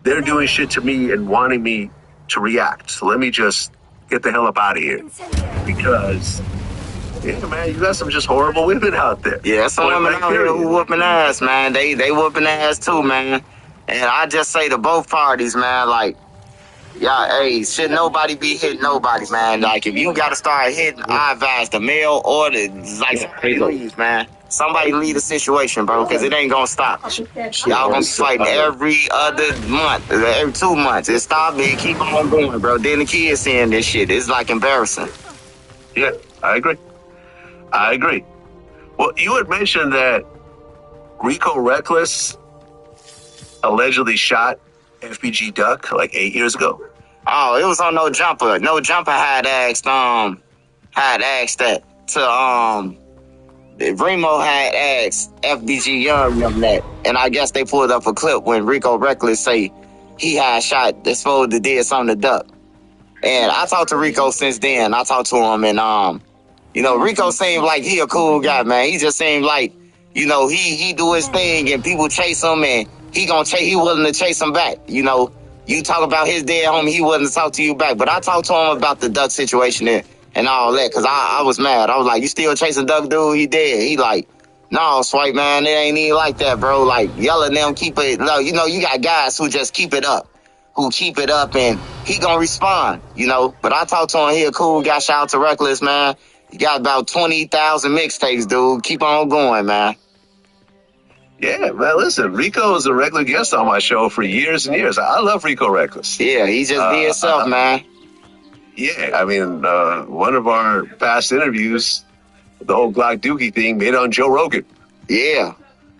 doing shit to me and wanting me to react. So let me just get the hell up out of here because, yeah, man, you got some just horrible women out there. Yeah, some women out here who whooping ass, man. They whooping ass too, man. And I just say to both parties, man, like, y'all, hey, should nobody be hitting nobody, man. Like, if you gotta start hitting, I advise the male or somebody leaves, man. Somebody leave the situation, bro, because it ain't gonna stop. Y'all gonna be fighting every other month, every 2 months. It stop and keep on going, bro. Then the kids seeing this shit. It's like embarrassing. Yeah, I agree. Well, you had mentioned that Rico Reckless allegedly shot FBG Duck like 8 years ago. Oh, it was on No Jumper. No Jumper had asked that to Remo had asked FBG Young them that, and I guess they pulled up a clip when Rico Reckless say he had shot. They supposed to did something to Duck, and I talked to Rico since then. I talked to him, and you know, Rico seemed like he a cool guy, man. He just seemed like, you know, he do his thing and people chase him and he willing to chase him back. You know, you talk about his dead homie, he willing to talk to you back. But I talked to him about the Duck situation and all that, because I was mad. I was like, you still chasing Duck, dude? He dead. He like, no, Swipe, man, it ain't even like that, bro. Like, yelling them, keep it low. You know, you got guys who just keep it up. And he gonna respond, you know. But I talked to him, he a cool guy. Shout out to Reckless, man. You got about 20,000 mixtapes, dude. Keep on going, man. Yeah, man, listen, Rico is a regular guest on my show for years and years. I love Rico Reckless. Yeah, he just be himself, man. Yeah, I mean, one of our past interviews, the whole Glock Dookie thing, made on Joe Rogan. Yeah,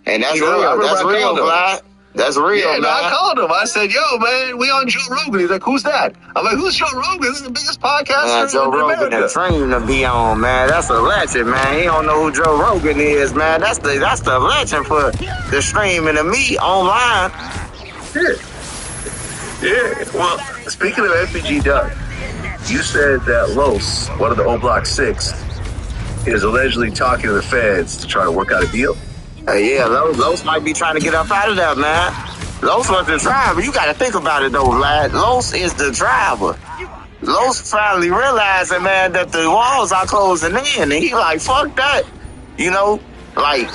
and that's You know, real. That's real, Vlad. That's real, yeah, man. No, I called him. I said, yo, man, we on Joe Rogan. He's like, who's that? I'm like, who's Joe Rogan? This is the biggest podcaster Joe in Rogan, America. the dream to be on, man. That's a legend, man. He don't know who Joe Rogan is, man. That's the legend for the streaming of me online. Yeah. Well, speaking of FBG Duck, you said that Los, one of the O Block 6, is allegedly talking to the feds to try to work out a deal. Yeah, Los might be trying to get up out of there, man. Los was the driver. You got to think about it, though, Vlad. Los is the driver. Los finally realizing, man, that the walls are closing in. And he like, fuck that. You know, like,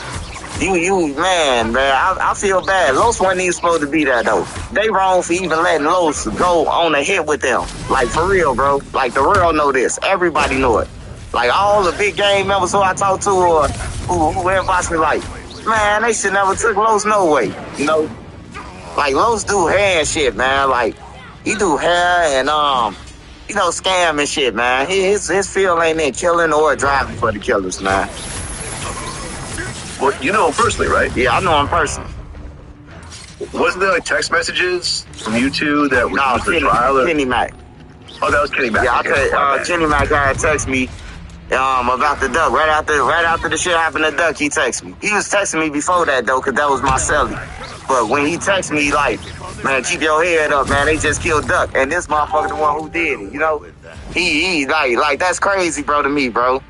Man, I feel bad. Los wasn't even supposed to be there, though. They wrong for even letting Los go on a hit with them. Like, for real, bro. Like, the world know this. Everybody know it. Like, all the big game members who I talk to or who inbox me, like, man, they should never took Los no way. You know? Like, Los do hair and shit, man. Like, he do hair and, scam and shit, man. His field ain't in killing or driving for the killers, man. Well, you know him personally, right? Yeah, I know him personally. Wasn't there like text messages from you two that were used for trial? Kenny Mac. Oh, that was Kenny Mac. Yeah, Kenny Mac had text me about the duck. Right after the shit happened to Duck, he texted me. He was texting me before that though, cause that was my celly. But when he texted me, like, man, keep your head up, man. They just killed Duck, and this motherfucker the one who did it. You know, he like that's crazy, bro, to me, bro.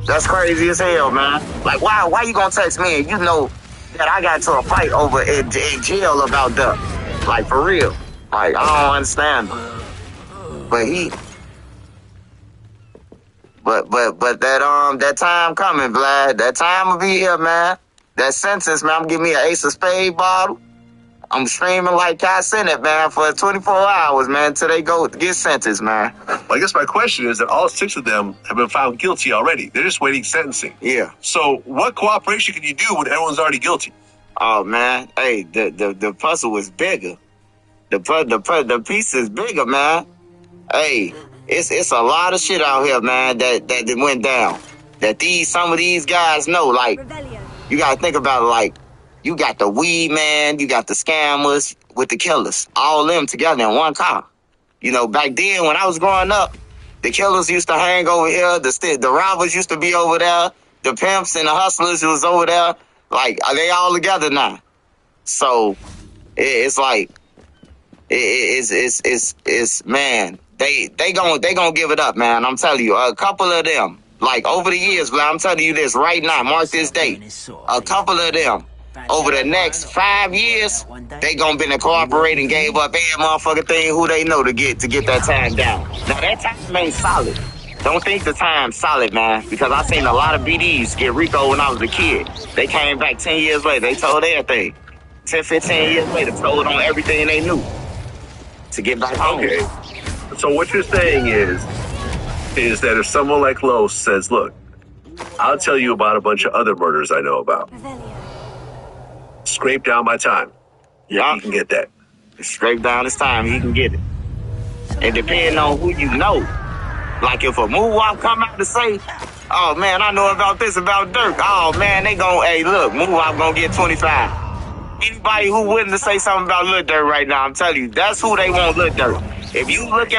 That's crazy as hell, man. Like, why you gonna text me and you know that I got into a fight over in jail about Duck? Like, for real. Like, I don't understand. But that time coming, Vlad. That time will be here, man. That sentence, man. I'm giving me an Ace of Spade bottle. I'm streaming like Kai Senate, man, for 24 hours, man, until they go get sentenced, man. Well, I guess my question is that all 6 of them have been found guilty already. They're just waiting sentencing. Yeah. So what cooperation can you do when everyone's already guilty? Oh, man. Hey, the puzzle was bigger. The piece is bigger, man. Hey, it's a lot of shit out here, man, that went down. That some of these guys know. Like, you gotta think about it, like, you got the weed man, you got the scammers with the killers, all of them together in one car. You know, back then when I was growing up, the killers used to hang over here, the robbers used to be over there, the pimps and the hustlers was over there. Like, are they all together now? So it's like it's man, they gonna give it up, man. I'm telling you, a couple of them, like over the years, but I'm telling you this right now, mark this date. A couple of them, over the next 5 years, they gonna be cooperating, gave up every motherfucking thing who they know to get that time down. Now that time ain't solid. Don't think the time's solid, man, because I seen a lot of BDs get RICO when I was a kid. They came back 10 years later, they told everything. 10, 15 years later, told on everything they knew to get back home. Okay. So what you're saying is that if someone like Los says, look, I'll tell you about a bunch of other murders I know about. Scrape down my time. Yeah. He can get that. Scrape down his time, he can get it. And depending on who you know, like if a Moowop come out to say, oh man, I know about this about Dirk. Oh man, they gon', hey look, Moowop gonna get 25. Anybody who willing to say something about Lil Durk right now, I'm telling you, that's who they want, Lil Durk. If you look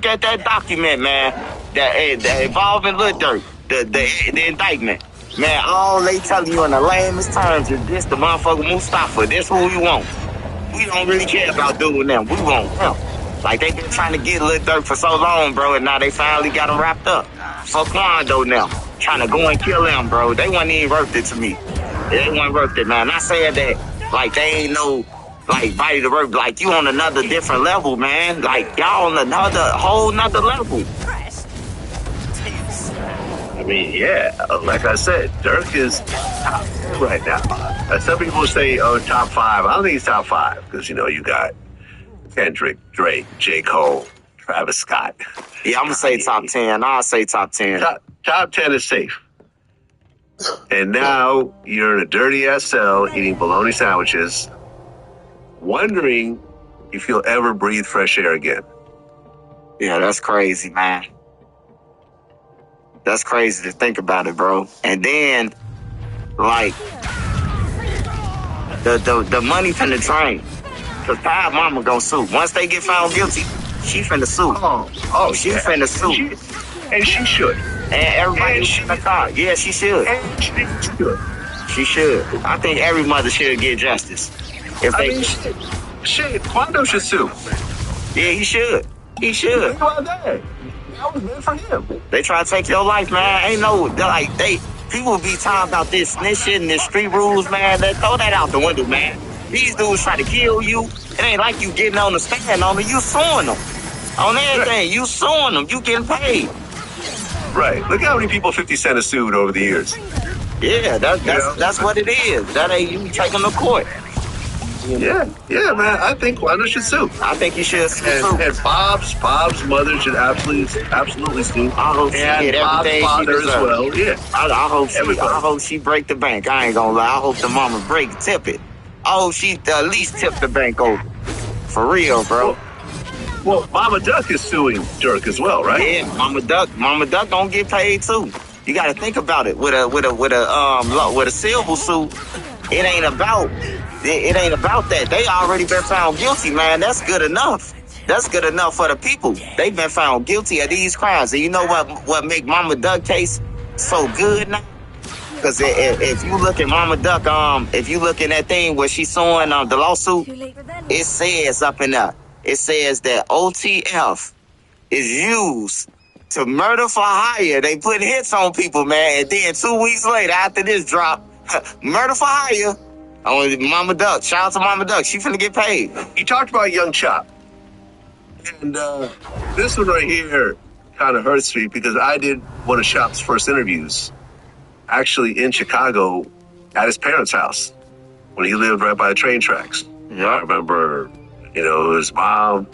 at that document, man, that involving Lil Durk, the indictment, man, all they telling you in the lamest terms is this the motherfucker Mustafa, this who we want. We don't really care about doing them. We want him. Like they been trying to get Lil Durk for so long, bro, and now they finally got him wrapped up. Fuck Quando now. Trying to go and kill him, bro. They wasn't even worth it to me. They wasn't worth it, man. I said that, like, they ain't no, like, body to work. Like, you on another different level, man. Like, y'all on another, whole nother level. I mean, yeah, like I said, Dirk is top 10 right now. Some people say, oh, top 5. I don't think he's top 5 because, you know, you got Kendrick, Drake, J. Cole, Travis Scott. Yeah, I'm going to say top 10. I'll say top 10. Top 10 is safe. And now you're in a dirty-ass cell eating bologna sandwiches, wondering if you'll ever breathe fresh air again. Yeah, that's crazy, man. That's crazy to think about it, bro. And then, like, the money from the train. Because Pie Mama gonna sue. Once they get found guilty, she finna sue. Oh, she finna sue. And she should. And everybody in the car. Yeah, she should. And she should. She should. I think every mother should get justice. If they shit, Quando should sue. Yeah, he should. He should. Think about that. That was meant for him. They try to take your life, man. Ain't no, people be talking about this snitching and this street rules, man. They throw that out the window, man. These dudes try to kill you. It ain't like you getting on the stand on them. You suing them. On everything, you suing them. You getting paid. Right. Look how many people 50 Cent has sued over the years. Yeah, that's what it is. That ain't you taking the court. Yeah, man. I think Wanda should sue. I think you should sue too. And Bob's mother should absolutely sue. I hope she And get Bob's everything she father as deserves. well. Yeah. I hope she break the bank. I ain't gonna lie. I hope the mama tip it. I hope she at least tip the bank over. For real, bro. Well, Mama Duck is suing Dirk as well, right? Yeah, Mama Duck don't get paid too. You got to think about it. With a civil suit, it ain't about that. They already been found guilty, man. That's good enough. That's good enough for the people. They've been found guilty of these crimes. And you know what make Mama Duck case so good now? Because if you look at Mama Duck, if you look in that thing where she's suing the lawsuit, it says up in there, it says that OTF is used to murder for hire. They put hits on people, man. And then 2 weeks later, after this drop, murder for hire. Mama Duck. Shout out to Mama Duck. She finna get paid. He talked about Young Chop. And this one right here kind of hurts me because I did one of Chop's first interviews actually in Chicago at his parents' house when he lived right by the train tracks. Yeah. I remember, his mom.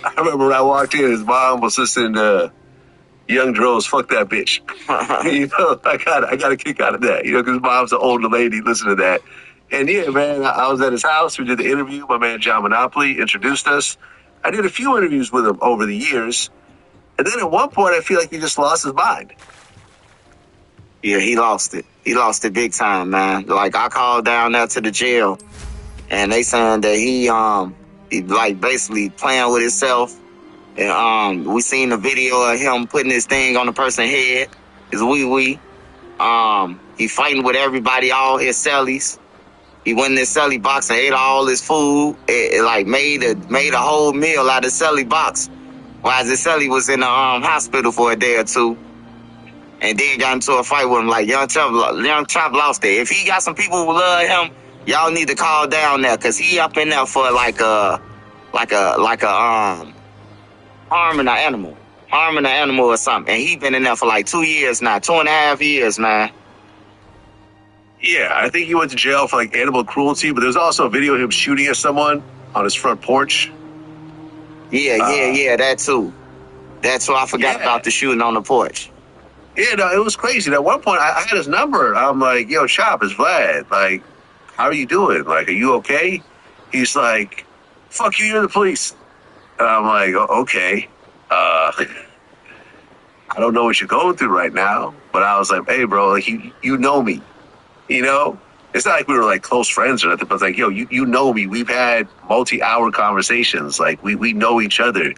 I remember when I walked in, his mom was listening to Young Dro's "Fuck That Bitch." I got a kick out of that, because mom's an older lady listening to that. And yeah, man, I was at his house. We did the interview. My man John Monopoly introduced us. I did a few interviews with him over the years. And then at one point, I feel like he just lost his mind. Yeah, he lost it. He lost it big time, man. Like, I called down there to the jail, and they saying that he like basically playing with himself. And we seen the video of him putting his thing on the person's head, his wee. He fighting with everybody, all his cellies. He went in his celly box and ate all his food. It like made a whole meal out of the celly box, while his celly was in the hospital for a day or two. And then got into a fight with him. Like, Young Chop lost it. If he got some people who love him, y'all need to call down there, cause he up in there for like a harming an animal or something. And he been in there for like 2 years now, 2.5 years, man. Yeah, I think he went to jail for like animal cruelty, but there's also a video of him shooting at someone on his front porch. Yeah, that too. That's why I forgot about the shooting on the porch. Yeah, no, it was crazy. At one point, I had his number. I'm like, yo, Chop, it's Vlad. Like, how are you doing? Like, are you okay? He's like, fuck you, you're the police. And I'm like, okay. I don't know what you're going through right now. But I was like, hey, bro, like, you know me. It's not like we were like close friends or nothing, but it's like, yo, you know me. We've had multi-hour conversations. Like, we know each other. And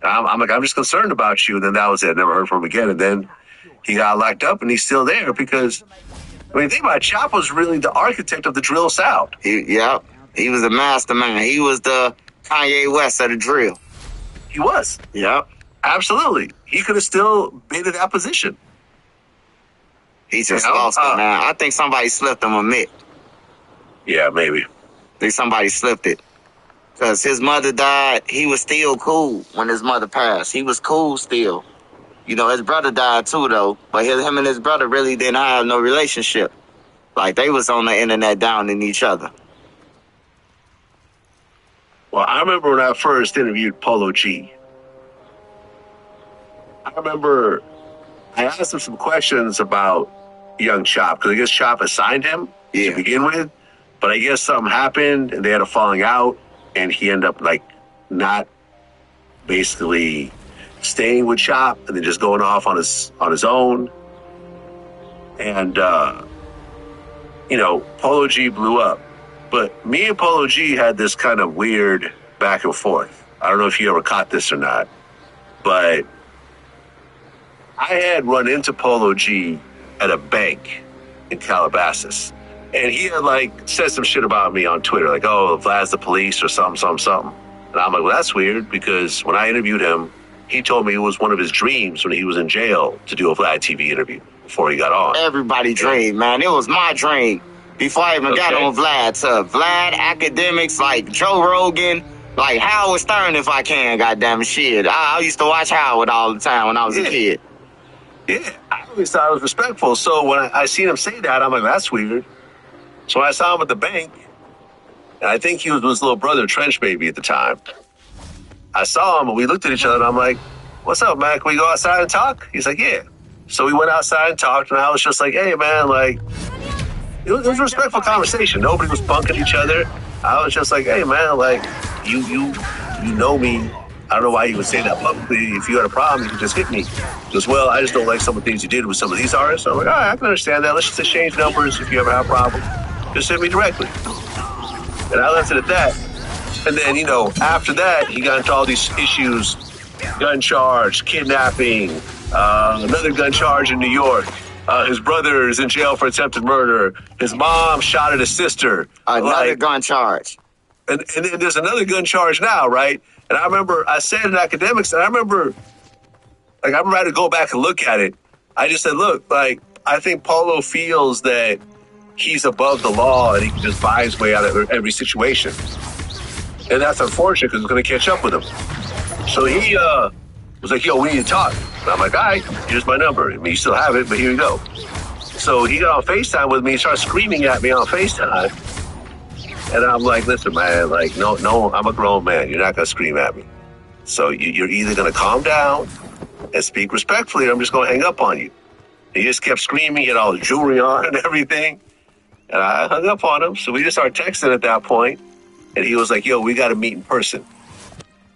I'm like, I'm just concerned about you. And then that was it. I never heard from him again. And then he got locked up, and he's still there because, think about it, Chop was really the architect of the drill sound. He was the mastermind. He was the Kanye West of the drill. He was. Yep. Absolutely. He could have still been in that position. He just lost it, man. I think somebody slipped him a mitt. Yeah, maybe. I think somebody slipped it. Because his mother died, he was still cool when his mother passed. He was cool still. His brother died too, though. But him and his brother really didn't have no relationship. Like, they was on the internet downing each other. Well, I remember when I first interviewed Polo G. I remember I asked him some questions about Young Chop, because I guess Chop assigned him to begin with. But I guess something happened, and they had a falling out, and he ended up, like, not basically staying with Chop and then just going off on his own. And Polo G blew up. But me and Polo G had this kind of weird back and forth. I don't know if you ever caught this or not, but I had run into Polo G at a bank in Calabasas, and he had like said some shit about me on Twitter, like, oh, Vlad's the police or something. And I'm like, well, that's weird, because when I interviewed him, he told me it was one of his dreams when he was in jail to do a Vlad TV interview before he got on. Everybody dreamed, man. It was my dream before I even got on Vlad. To Vlad, academics like Joe Rogan, like Howard Stern, if I can, goddamn shit. I used to watch Howard all the time when I was a kid. Yeah, I always thought I was respectful. So when I seen him say that, I'm like, that's weird. So I saw him at the bank, and I think he was with his little brother, Trench Baby, at the time. I saw him, and we looked at each other, and I'm like, what's up, man? Can we go outside and talk? He's like, yeah. So we went outside and talked, and I was just like, hey, man, like, it was a respectful conversation. Nobody was bunking each other. I was just like, hey, man, like, you know me. I don't know why you would say that publicly. If you had a problem, you could just hit me. He goes, well, I just don't like some of the things you did with some of these artists. So I'm like, all right, I can understand that. Let's just exchange numbers. If you ever have a problem, just hit me directly. And I left it at that. And then, you know, after that, he got into all these issues, gun charge, kidnapping, another gun charge in New York. His brother is in jail for attempted murder. His mom shot at his sister. Another gun charge. And then there's another gun charge now, right? And I remember I said in academics, and I remember I had to go back and look at it. I just said, look, like, I think Polo feels that he's above the law and he can just buy his way out of every situation. And that's unfortunate because it's going to catch up with him. So he was like, yo, we need to talk. And I'm like, all right, here's my number. I mean, you still have it, but here you go. So he got on FaceTime with me and started screaming at me on FaceTime. And I'm like, listen, man, like, no, I'm a grown man. You're not going to scream at me. So you're either going to calm down and speak respectfully, or I'm just going to hang up on you. He just kept screaming, he had all the jewelry on and everything. And I hung up on him. So we just started texting at that point. And he was like, yo, we got to meet in person.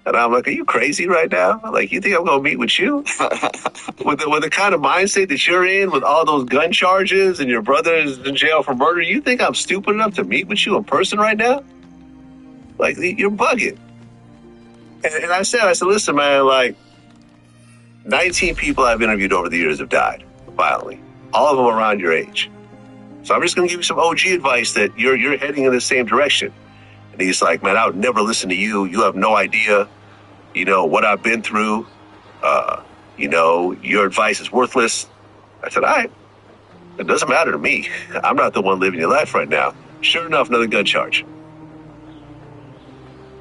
And I'm like, are you crazy right now? Like, you think I'm going to meet with you? with the kind of mindset that you're in, with all those gun charges and your brother is in jail for murder, you think I'm stupid enough to meet with you in person right now? Like, you're bugging. And I said, listen, man, like, 19 people I've interviewed over the years have died violently. All of them around your age. So I'm just going to give you some OG advice that you're heading in the same direction. And he's like, man, I would never listen to you. You have no idea, you know, what I've been through. You know, your advice is worthless. I said, all right, it doesn't matter to me. I'm not the one living your life right now. Sure enough, another gun charge.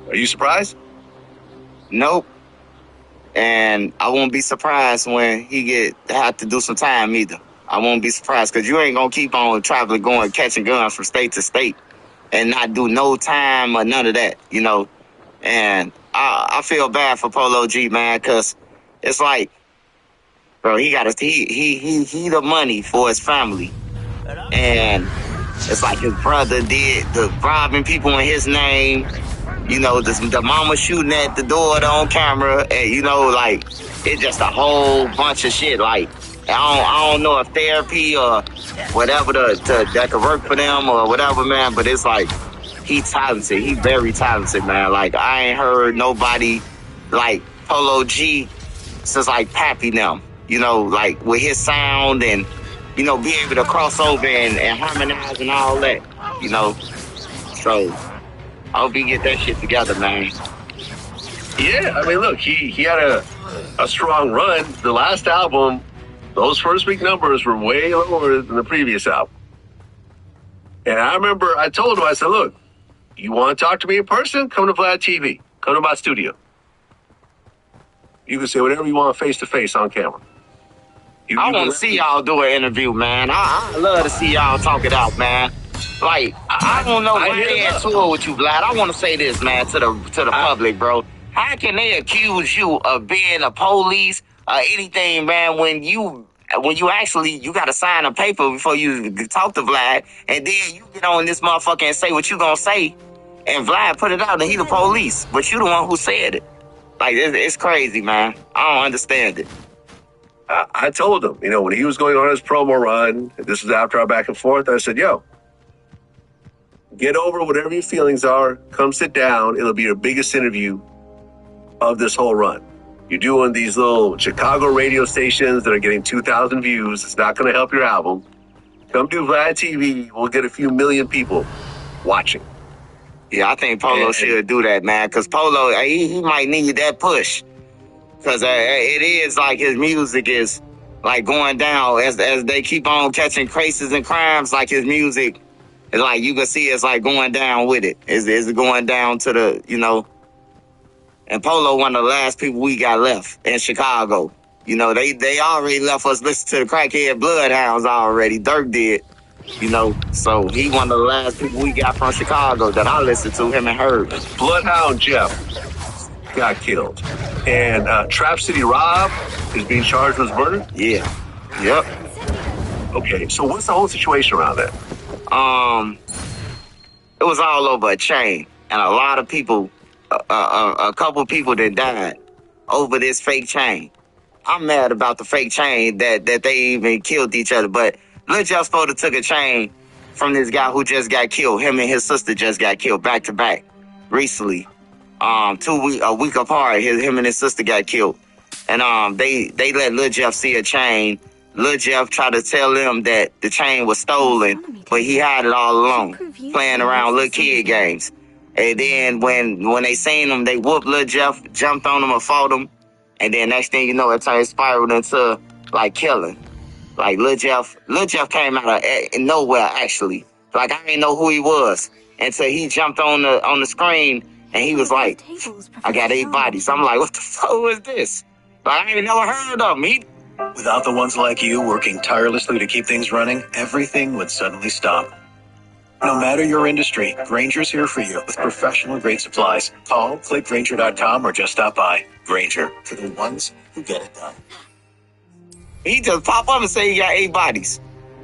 Are you surprised? Nope. And I won't be surprised when he have to do some time either. I won't be surprised because you ain't going to keep on traveling, going, catching guns from state to state and not do no time or none of that, you know. And I feel bad for Polo G, man, because it's like, bro, he the money for his family. And it's like his brother did the robbing people in his name, you know, the mama shooting at the door on camera, and, you know, like, it's just a whole bunch of shit. Like, I don't know if therapy or whatever that could work for them or whatever, man, but it's like, he talented. He very talented, man. Like, I ain't heard nobody like Polo G since, like, Pappy now, you know, like, with his sound and, you know, be able to cross over and harmonize and all that, you know. So, I hope he get that shit together, man. Yeah, I mean, look, he had a strong run. The last album, those first week numbers were way lower than the previous album. And I remember I told him, I said, look, you want to talk to me in person? Come to Vlad TV. Come to my studio. You can say whatever you want face-to-face on camera. I want to see y'all do an interview, man. I love to see y'all talk it out, man. Like, I don't know why they at tour with you, Vlad. I want to say this, man, to the public, bro. How can they accuse you of being a police or anything, man, when you actually, you got to sign a paper before you talk to Vlad, and then you get on this motherfucker and say what you gonna say, and Vlad put it out and he the police, but you the one who said it. Like, it's crazy, man. I don't understand it. I told him, you know, when he was going on his promo run, this was after our back and forth, I said, yo, get over whatever your feelings are, come sit down, it'll be your biggest interview of this whole run. You're doing these little Chicago radio stations that are getting 2,000 views. It's not going to help your album. Come do Vlad TV. We'll get a few million people watching. Yeah, I think Polo should do that, man, because Polo, he might need that push. Because it is like his music is like going down as they keep on catching cases and crimes. Like, his music is like, you can see it's like going down with it. It's going down to the, you know. And Polo one of the last people we got left in Chicago. You know, they already left us listen to the crackhead Bloodhounds already. Dirk did. You know, so he one of the last people we got from Chicago that I listened to, him and Herb. Bloodhound Jeff got killed. And Trap City Rob is being charged with murder? Yeah. Yep. Okay, so what's the whole situation around that? It was all over a chain. And a lot of people, a couple people that died over this fake chain. I'm mad about the fake chain that they even killed each other. But Lil Jeff Spoda took a chain from this guy who just got killed. Him and his sister just got killed back to back recently. A week apart, him and his sister got killed. And they let Lil Jeff see a chain. Lil Jeff tried to tell them that the chain was stolen, but he had it all along, playing around little kid games. And then when they seen him, they whooped Lil Jeff, jumped on him and fought him. And then next thing you know, it spiraled into like killing. Like Lil Jeff came out of nowhere actually. Like I didn't know who he was until he jumped on the screen and he was like, "I got 8 bodies." I'm like, "What the fuck was this?" Like I ain't never heard of him. Without the ones like you working tirelessly to keep things running, everything would suddenly stop. No matter your industry, Granger's here for you with professional-grade supplies. Call, click Granger.com, or just stop by. Granger, for the ones who get it done. He just pop up and say he got 8 bodies.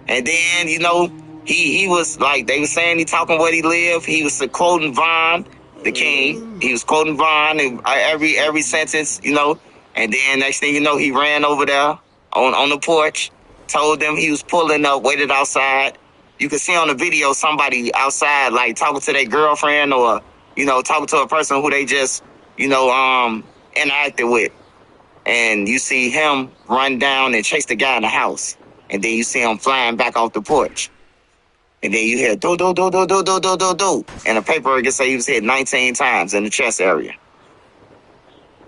And then, you know, he was like, they were saying he talking where he lived. He was quoting Vaughn, the king. He was quoting Vaughn in every sentence, you know. And then next thing you know, he ran over there on the porch, told them he was pulling up, waited outside. You can see on the video somebody outside, like, talking to their girlfriend or, you know, talking to a person who they just, you know, interacted with. And you see him run down and chase the guy in the house. And then you see him flying back off the porch. And then you hear do, do, do, do, do, do, do, do, do. And the paperwork can say he was hit 19 times in the chest area.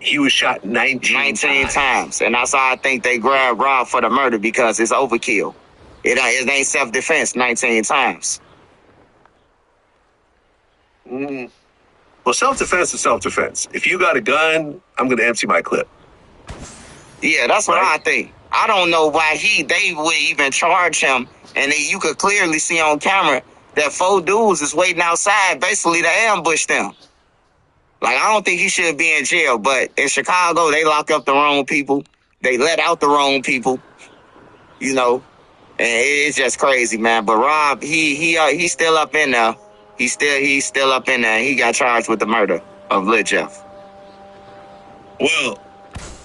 He was shot 19 times. And that's how I think they grabbed Rob for the murder, because it's overkill. It ain't self-defense 19 times. Well, self-defense is self-defense. If you got a gun, I'm going to empty my clip. Yeah, that's what I think. I don't know why they would even charge him. And you could clearly see on camera that 4 dudes is waiting outside basically to ambush them. Like, I don't think he should be in jail, but in Chicago, they lock up the wrong people. They let out the wrong people, you know. And it's just crazy, man. But Rob, he's still up in there. He's still up in there. He got charged with the murder of Lil Jeff. Well,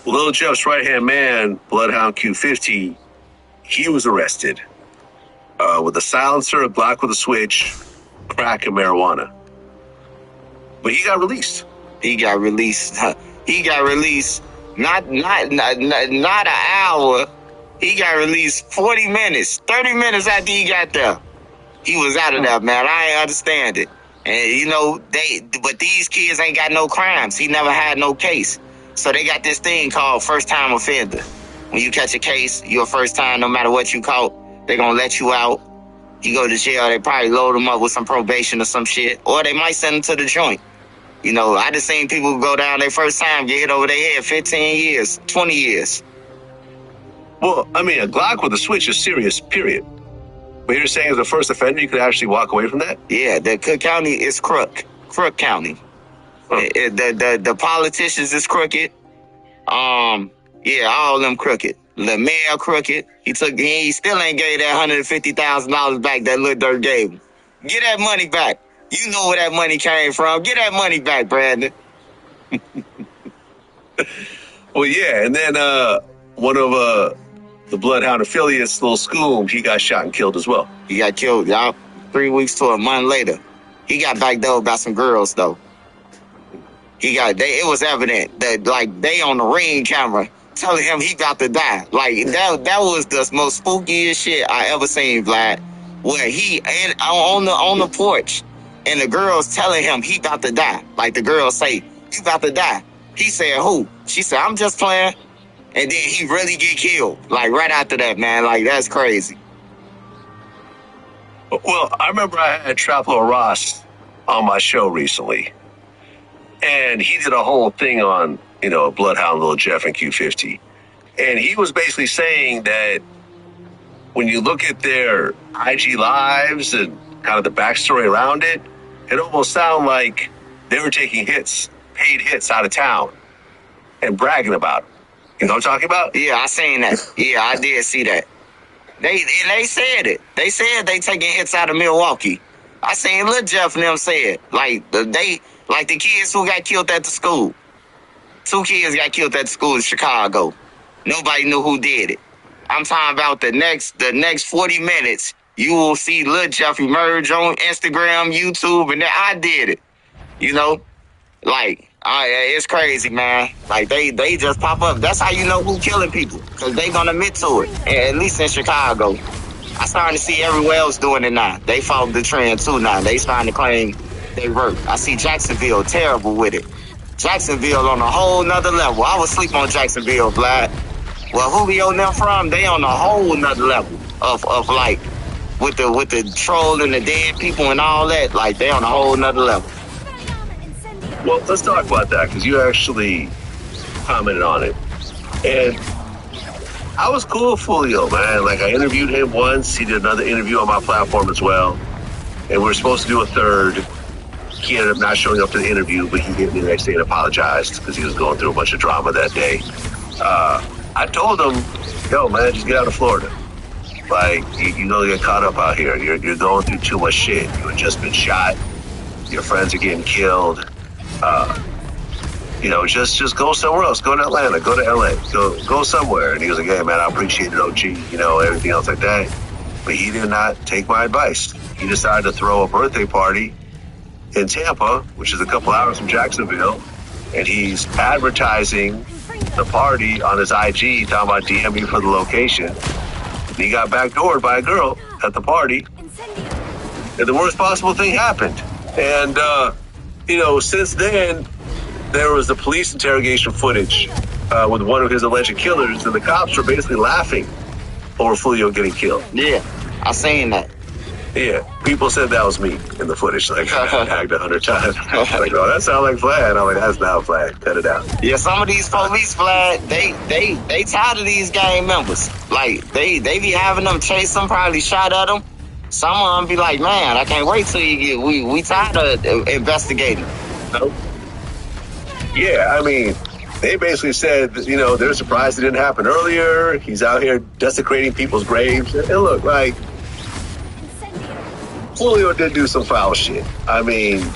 Lil Jeff's right-hand man, Bloodhound Q50, he was arrested with a silencer, a Glock with a switch, crack, and marijuana. But he got released. He got released. He got released. Not an hour. He got released 40 minutes, 30 minutes after he got there. He was out of there, man. I ain't understand it. And you know, but these kids ain't got no crimes. He never had no case. So they got this thing called first-time offender. When you catch a case, you're a first time, no matter what you caught, they gonna let you out. You go to jail, they probably load him up with some probation or some shit. Or they might send him to the joint. You know, I just seen people go down their first time, get hit over their head 15 years, 20 years. Well, I mean, a Glock with a switch is serious, period. But you're saying as a first offender, you could actually walk away from that? Yeah, the Cook County is Crook County. Huh. The politicians is crooked. Yeah, all of them crooked. The mayor crooked. He still ain't gave that $150,000 back that Lil Durk gave him. Get that money back. You know where that money came from. Get that money back, Brandon. Well, yeah, and then one of the Bloodhound affiliates, Lil Scoom, he got shot and killed as well. He got killed, y'all. 3 weeks to a month later. He got backed up by some girls, though. It was evident that, like, they on the Ring camera telling him he about to die. Like, that was the most spookiest shit I ever seen, Vlad. Where he on the porch, and the girls telling him he about to die. Like, the girls say, "You about to die." He said, "Who?" She said, "I'm just playing." And then he really get killed. Like, right after that, man. Like, that's crazy. Well, I remember I had Traplo Ross on my show recently. And he did a whole thing on, you know, Bloodhound, Lil Jeff, and Q50. And he was basically saying that when you look at their IG lives and kind of the backstory around it, it almost sounded like they were taking hits, paid hits out of town and bragging about it. You know what I'm talking about? Yeah, I seen that. Yeah, I did see that. They said it. They said they taking hits out of Milwaukee. I seen Lil Jeff and them say it. Like the kids who got killed at the school. 2 kids got killed at the school in Chicago. Nobody knew who did it. I'm talking about the next 40 minutes. You will see Lil Jeff emerge on Instagram, YouTube, and then I did it. You know, like it's crazy, man. Like they just pop up. That's how you know who killing people, because they gonna admit to it. And at least in Chicago, I starting to see everywhere else doing it now. They followed the trend too now. They starting to claim they work. I see Jacksonville terrible with it. Jacksonville on a whole nother level. I was sleep on Jacksonville, Vlad. Well, Julio and them from, they on a whole nother level of like with the troll and the dead people and all that. Like they on a whole nother level. Well, let's talk about that, because you actually commented on it. And I was cool with Julio, man. Like, I interviewed him once. He did another interview on my platform as well. And we were supposed to do a third. He ended up not showing up to the interview, but he hit me the next day and apologized because he was going through a bunch of drama that day. I told him, yo, man, just get out of Florida. Like, you know, you get caught up out here. You're going through too much shit. You had just been shot. Your friends are getting killed. You know, just go somewhere else. Go to Atlanta. Go to LA. Go somewhere. And he was like, hey, man, I appreciate it, OG. You know, everything else like that. But he did not take my advice. He decided to throw a birthday party in Tampa, which is a couple hours from Jacksonville. And he's advertising the party on his IG, talking about DM me for the location. And he got backdoored by a girl at the party. And the worst possible thing happened. And, you know, since then, there was the police interrogation footage with one of his alleged killers, and the cops were basically laughing over Julio getting killed. Yeah, I seen that. Yeah, people said that was me in the footage. Like, I tagged 100 times. Like, oh, that sounds like Vlad. I'm like, that's not Vlad. Cut it out. Yeah, some of these police, Vlad, they tired of these gang members. Like, they be having them chase them, probably shot at them. Some of them be like, man, I can't wait till you get, we tired of investigating. Nope. Yeah, I mean, they basically said, you know, they're surprised it didn't happen earlier. He's out here desecrating people's graves. And look, like, Julio did do some foul shit. I mean,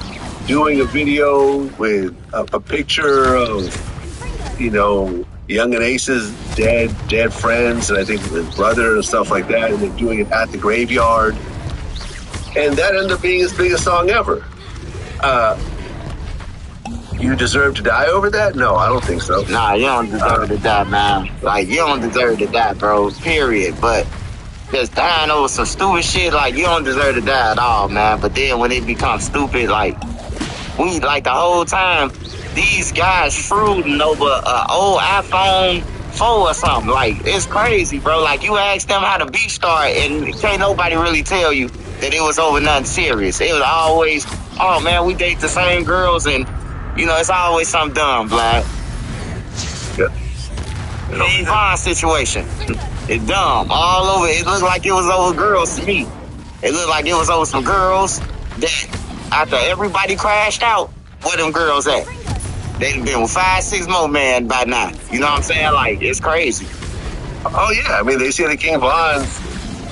doing a video with a picture of, you know, Young and Ace's dead friends, and I think his brother and stuff like that, and then doing it at the graveyard. And that ended up being his biggest song ever. You deserve to die over that? No, I don't think so. Nah, you don't deserve to die, man. Like, you don't deserve to die, bro, period. But just dying over some stupid shit, like, you don't deserve to die at all, man. But then when it becomes stupid, like the whole time, these guys fruiting over an old iPhone 4 or something. Like, it's crazy, bro. Like, you ask them how the beef started, and can't nobody really tell you that it was over nothing serious. It was always, oh, man, we date the same girls, and, you know, it's always something dumb, Vlad. Yeah. The Yvonne situation. It's dumb. All over. It looked like it was over girls to me. It looked like it was over some girls that, after everybody crashed out, where them girls at? They'd been with 5, 6 more men by now. You know what I'm saying? Like, it's crazy. Oh, yeah. I mean, they say the King Von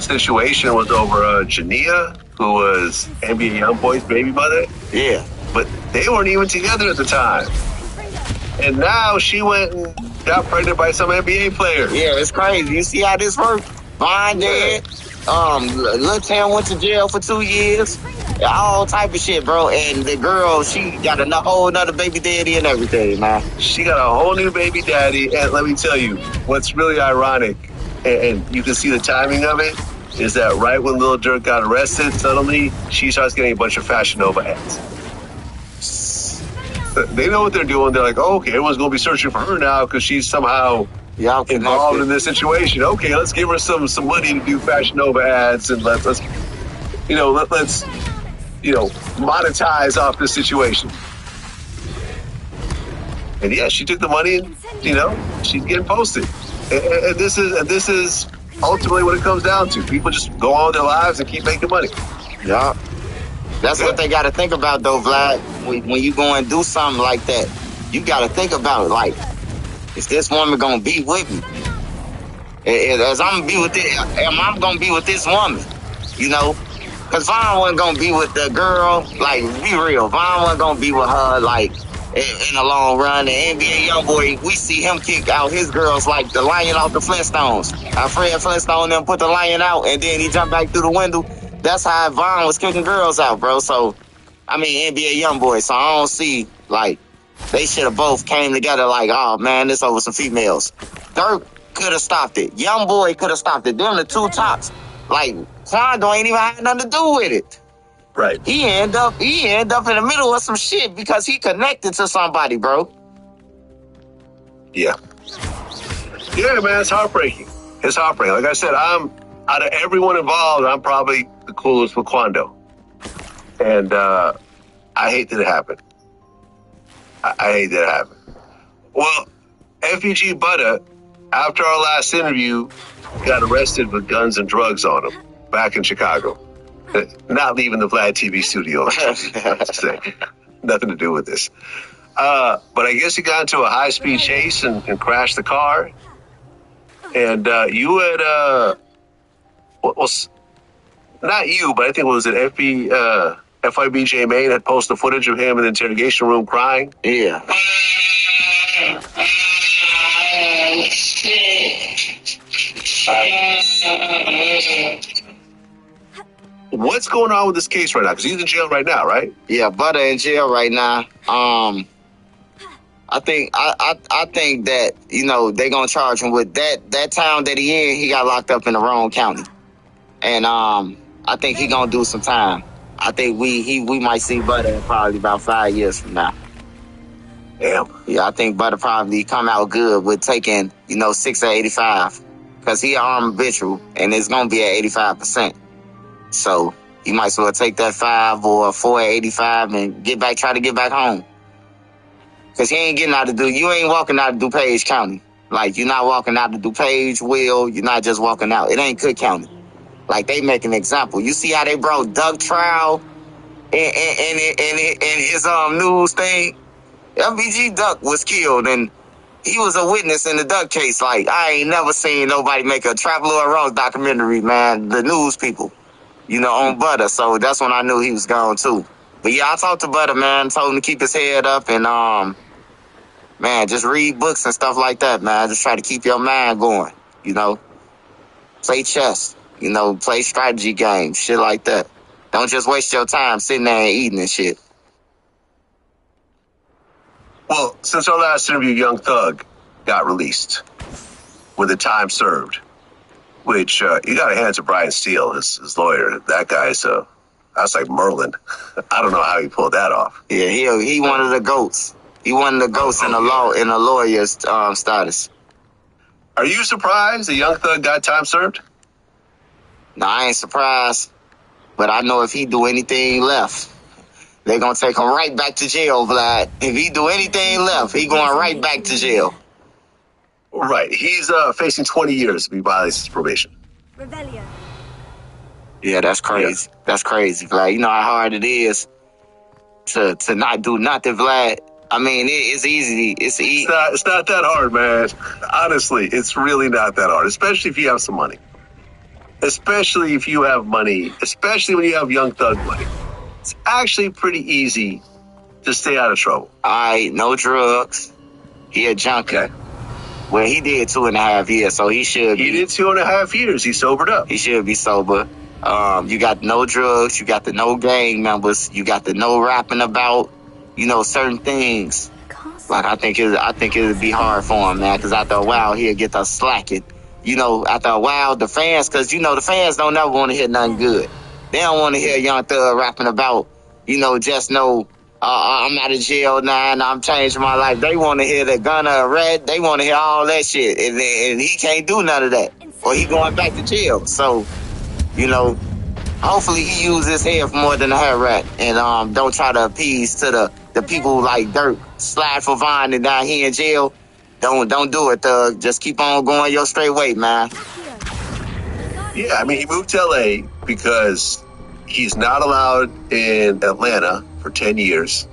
situation was over Jania, who was NBA Youngboy's baby mother. Yeah. But they weren't even together at the time. And now she went and got pregnant by some NBA player. Yeah, it's crazy. You see how this works? Vaughn dead. Lil Tam went to jail for 2 years. All type of shit, bro. And the girl, she got a whole nother baby daddy and everything, man. She got a whole new baby daddy. And let me tell you, what's really ironic, and you can see the timing of it, is that right when Lil Durk got arrested, suddenly she starts getting a bunch of Fashion Nova ads. They know what they're doing. They're like, oh, okay, everyone's going to be searching for her now because she's somehow involved in this situation. Okay, let's give her some money to do Fashion Nova ads, and let's monetize off this situation. And yeah, she took the money and, she's getting posted. And this is ultimately what it comes down to. People just go on with their lives and keep making money. Yeah. That's what they got to think about, though, Vlad. When you go and do something like that, you got to think about it. Like, is this woman going to be with me? As I'm going to be with this, am I going to be with this woman? You know? Because Vaughn wasn't going to be with the girl. Like, be real. Vaughn wasn't going to be with her, like, in the long run. The NBA YoungBoy, we see him kick out his girls like the lion off the Flintstones. How Fred Flintstone them put the lion out, and then he jumped back through the window. That's how Vaughn was kicking girls out, bro. So, I mean, NBA YoungBoy. So I don't see, like, they should have both came together like, oh, man, this over some females. Dirk could have stopped it. YoungBoy could have stopped it. Them the two tops. Like, Quando ain't even had nothing to do with it. Right. He end up in the middle of some shit because he connected to somebody, bro. Yeah. Yeah, man, it's heartbreaking. It's heartbreaking. Like I said, out of everyone involved, I'm probably the coolest with Quando. And I hate that it happened. I hate that it happened. Well, FEG Butter, after our last interview, got arrested with guns and drugs on him back in Chicago. Not leaving the Vlad TV studio, I have to say. Nothing to do with this. But I guess he got into a high-speed chase and crashed the car. And you had, well, not you, but I think it was FIBJ Maine had posted footage of him in the interrogation room crying. Yeah. What's going on with this case right now? Because he's in jail right now, right? Yeah, Butter in jail right now. I think that, you know, they gonna charge him with that town that he in. He got locked up in the wrong county, and I think he gonna do some time. I think we might see Butter in probably about 5 years from now. Damn. Yeah, I think Butter probably come out good with taking, you know, 6 or 85, because he an armed habitual, and it's gonna be at 85%. So you might as well take that 5 or 4 at 85 and try to get back home. Because he ain't getting out of you ain't walking out of DuPage County. Like, you're not walking out of DuPage, Will. You're not just walking out. It ain't Cook County. Like, they make an example. You see how they brought Doug Trow in his news thing? FBG Duck was killed, and he was a witness in the Duck case. Like, I ain't never seen nobody make a Trap Lord Rose documentary, man. The news people, you know, on Butter. So that's when I knew he was gone, too. But yeah, I talked to Butter, man. Told him to keep his head up and, man, just read books and stuff like that, man. Just try to keep your mind going, you know. Play chess, you know, play strategy games, shit like that. Don't just waste your time sitting there and eating and shit. Well, since our last interview, Young Thug got released with the time served, which you got to hand to Brian Steele, his lawyer. That guy's that's like Merlin. I don't know how he pulled that off. Yeah, he one of the goats. He one of the ghosts in the law, in a lawyer's status. Are you surprised the Young Thug got time served? No, I ain't surprised. But I know if he do anything left, they're going to take him right back to jail, Vlad. If he do anything left, he going right back to jail. Right. He's facing 20 years if he violates his probation. Revelio. Yeah, that's crazy. Yeah. That's crazy, Vlad. You know how hard it is to not do nothing, Vlad. I mean, it's easy. It's easy. It's not that hard, man. Honestly, it's really not that hard, especially if you have some money. Especially if you have money, especially when you have Young Thug money. It's actually pretty easy to stay out of trouble. All right, no drugs. He a junkie. Okay. Well, he did 2.5 years, so he should be. He did 2.5 years. He sobered up. He should be sober. You got no drugs. You got the no gang members. You got the no rapping about, you know, certain things. Like, I think it would be hard for him, man, because after a while, he'll get the slacking. You know, after a while, the fans, because, you know, the fans don't never want to hear nothing good. They don't want to hear Young Thug rapping about, you know, just know, I'm out of jail now and I'm changing my life. They want to hear the Gunna Red. They want to hear all that shit. And he can't do none of that. Or he going back to jail. So, you know, hopefully he uses his head for more than a hair rat. And don't try to appease to the people like Dirk, slide for Vine and now he in jail. Don't do it, Thug. Just keep on going your straight way, man. Yeah, I mean, he moved to LA because he's not allowed in Atlanta for 10 years.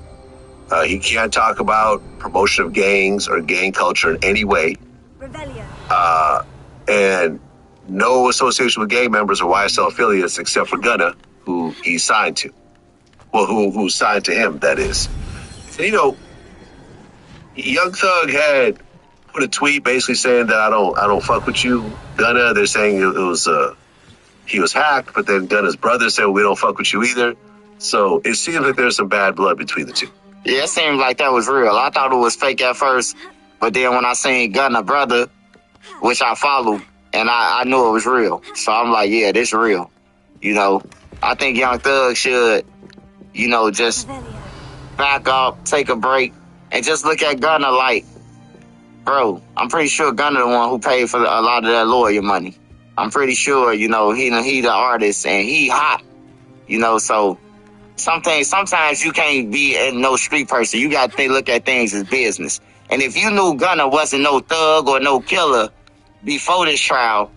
He can't talk about promotion of gangs or gang culture in any way. And no association with gang members or YSL affiliates except for Gunna, who he signed to. Well, who signed to him, that is. And, you know, Young Thug had put a tweet basically saying that I don't fuck with you, Gunna. They're saying it was he was hacked, but then Gunna's brother said we don't fuck with you either. So it seems like there's some bad blood between the two. Yeah, it seemed like that was real. I thought it was fake at first, but then when I seen Gunna brother, which I followed, and I knew it was real. So I'm like, yeah, this real. You know, I think Young Thug should, you know, just back up, take a break, and just look at Gunna like, bro, I'm pretty sure Gunna the one who paid for a lot of that lawyer money. I'm pretty sure, you know, he the artist and he hot, you know, so sometimes you can't be no street person. You got to look at things as business. And if you knew Gunna wasn't no thug or no killer before this trial,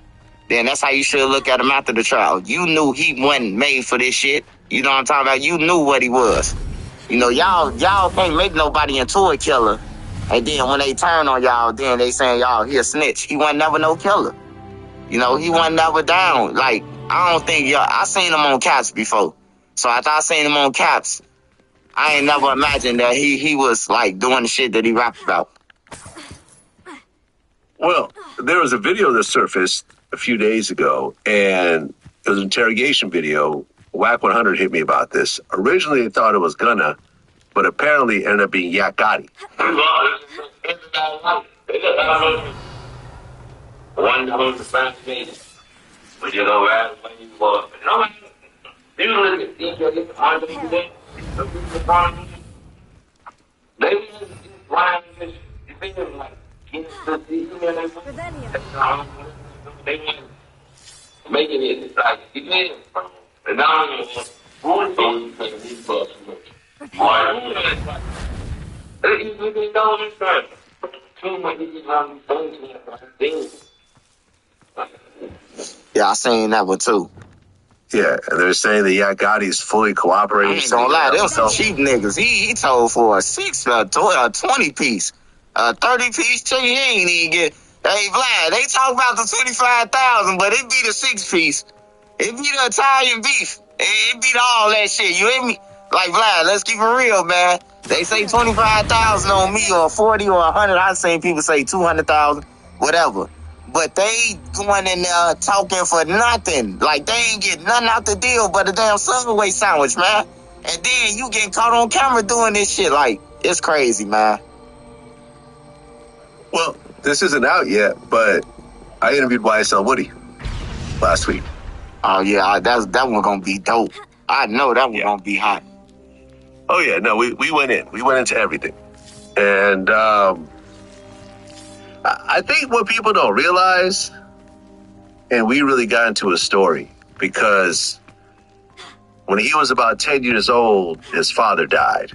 then that's how you should look at him after the trial. You knew he wasn't made for this shit. You know what I'm talking about? You knew what he was. You know, y'all can't make nobody into a killer. And then when they turn on y'all, then they saying y'all, he a snitch. He wasn't never no killer. You know, he wasn't never down. Like, I don't think I seen him on Caps before. So after I seen him on Caps, I ain't never imagined that he was like doing the shit that he rapped about. Well, there was a video that surfaced a few days ago, and it was an interrogation video. Whack 100 hit me about this. Originally, I thought it was Gunna, but apparently it ended up being Yak Gotti. Making it like you did, and now Yeah, I seen that one too. Yeah, and they're saying that Yak Gotti is fully cooperating. I ain't gonna lie, them some cheap niggas. He told for a 20 piece, 30 piece chicken. He ain't even get. Hey Vlad, they talk about the 25,000, but it be the 6 piece. It be the Italian beef. It be all that shit. You hear me? Like Vlad, let's keep it real, man. They say 25,000 on me or 40 or 100. I've seen people say 200,000, whatever. But they going in there talking for nothing. Like they ain't getting nothing out the deal but a damn Subway sandwich, man. And then you getting caught on camera doing this shit. Like, it's crazy, man. Well, this isn't out yet, but I interviewed YSL Woody last week. Oh yeah, that one gonna be dope. I know that one gonna be hot. Oh yeah, no, we went in. We went into everything. And I think what people don't realize, and we really got into his story, because when he was about 10 years old, his father died.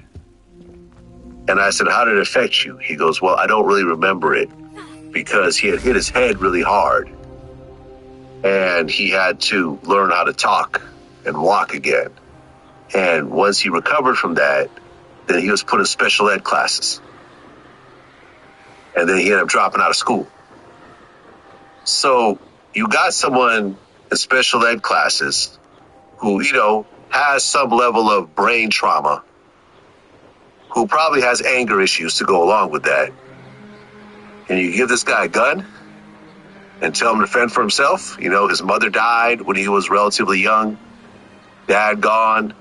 And I said, how did it affect you? He goes, well, I don't really remember it because he had hit his head really hard. And he had to learn how to talk and walk again. And once he recovered from that, then he was put in special ed classes. And then he ended up dropping out of school. So you got someone in special ed classes who, you know, has some level of brain trauma, who probably has anger issues to go along with that. And you give this guy a gun and tell him to fend for himself. You know, his mother died when he was relatively young, dad gone.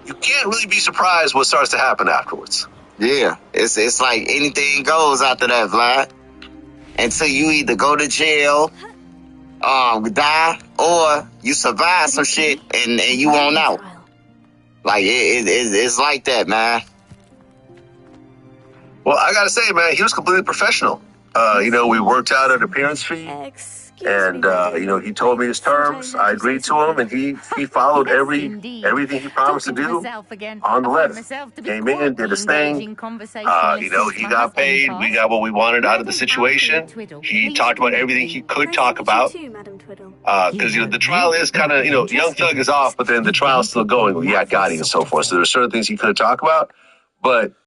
You can't really be surprised what starts to happen afterwards. Yeah, it's like anything goes after that, Vlad. Until you either go to jail, die, or you survive some shit and you won't out. Like, it's like that, man. Well, I gotta say, man, he was completely professional. we worked out an appearance fee. And, he told me his terms. I agreed to him, and he followed everything he promised to do on the letter. Came in, did his thing. He got paid. We got what we wanted out of the situation. He talked about everything he could talk about. Because, the trial is kind of, Young Thug is off, but then the trial's still going with Yak Gotti and so forth. So there's certain things he couldn't talk about. But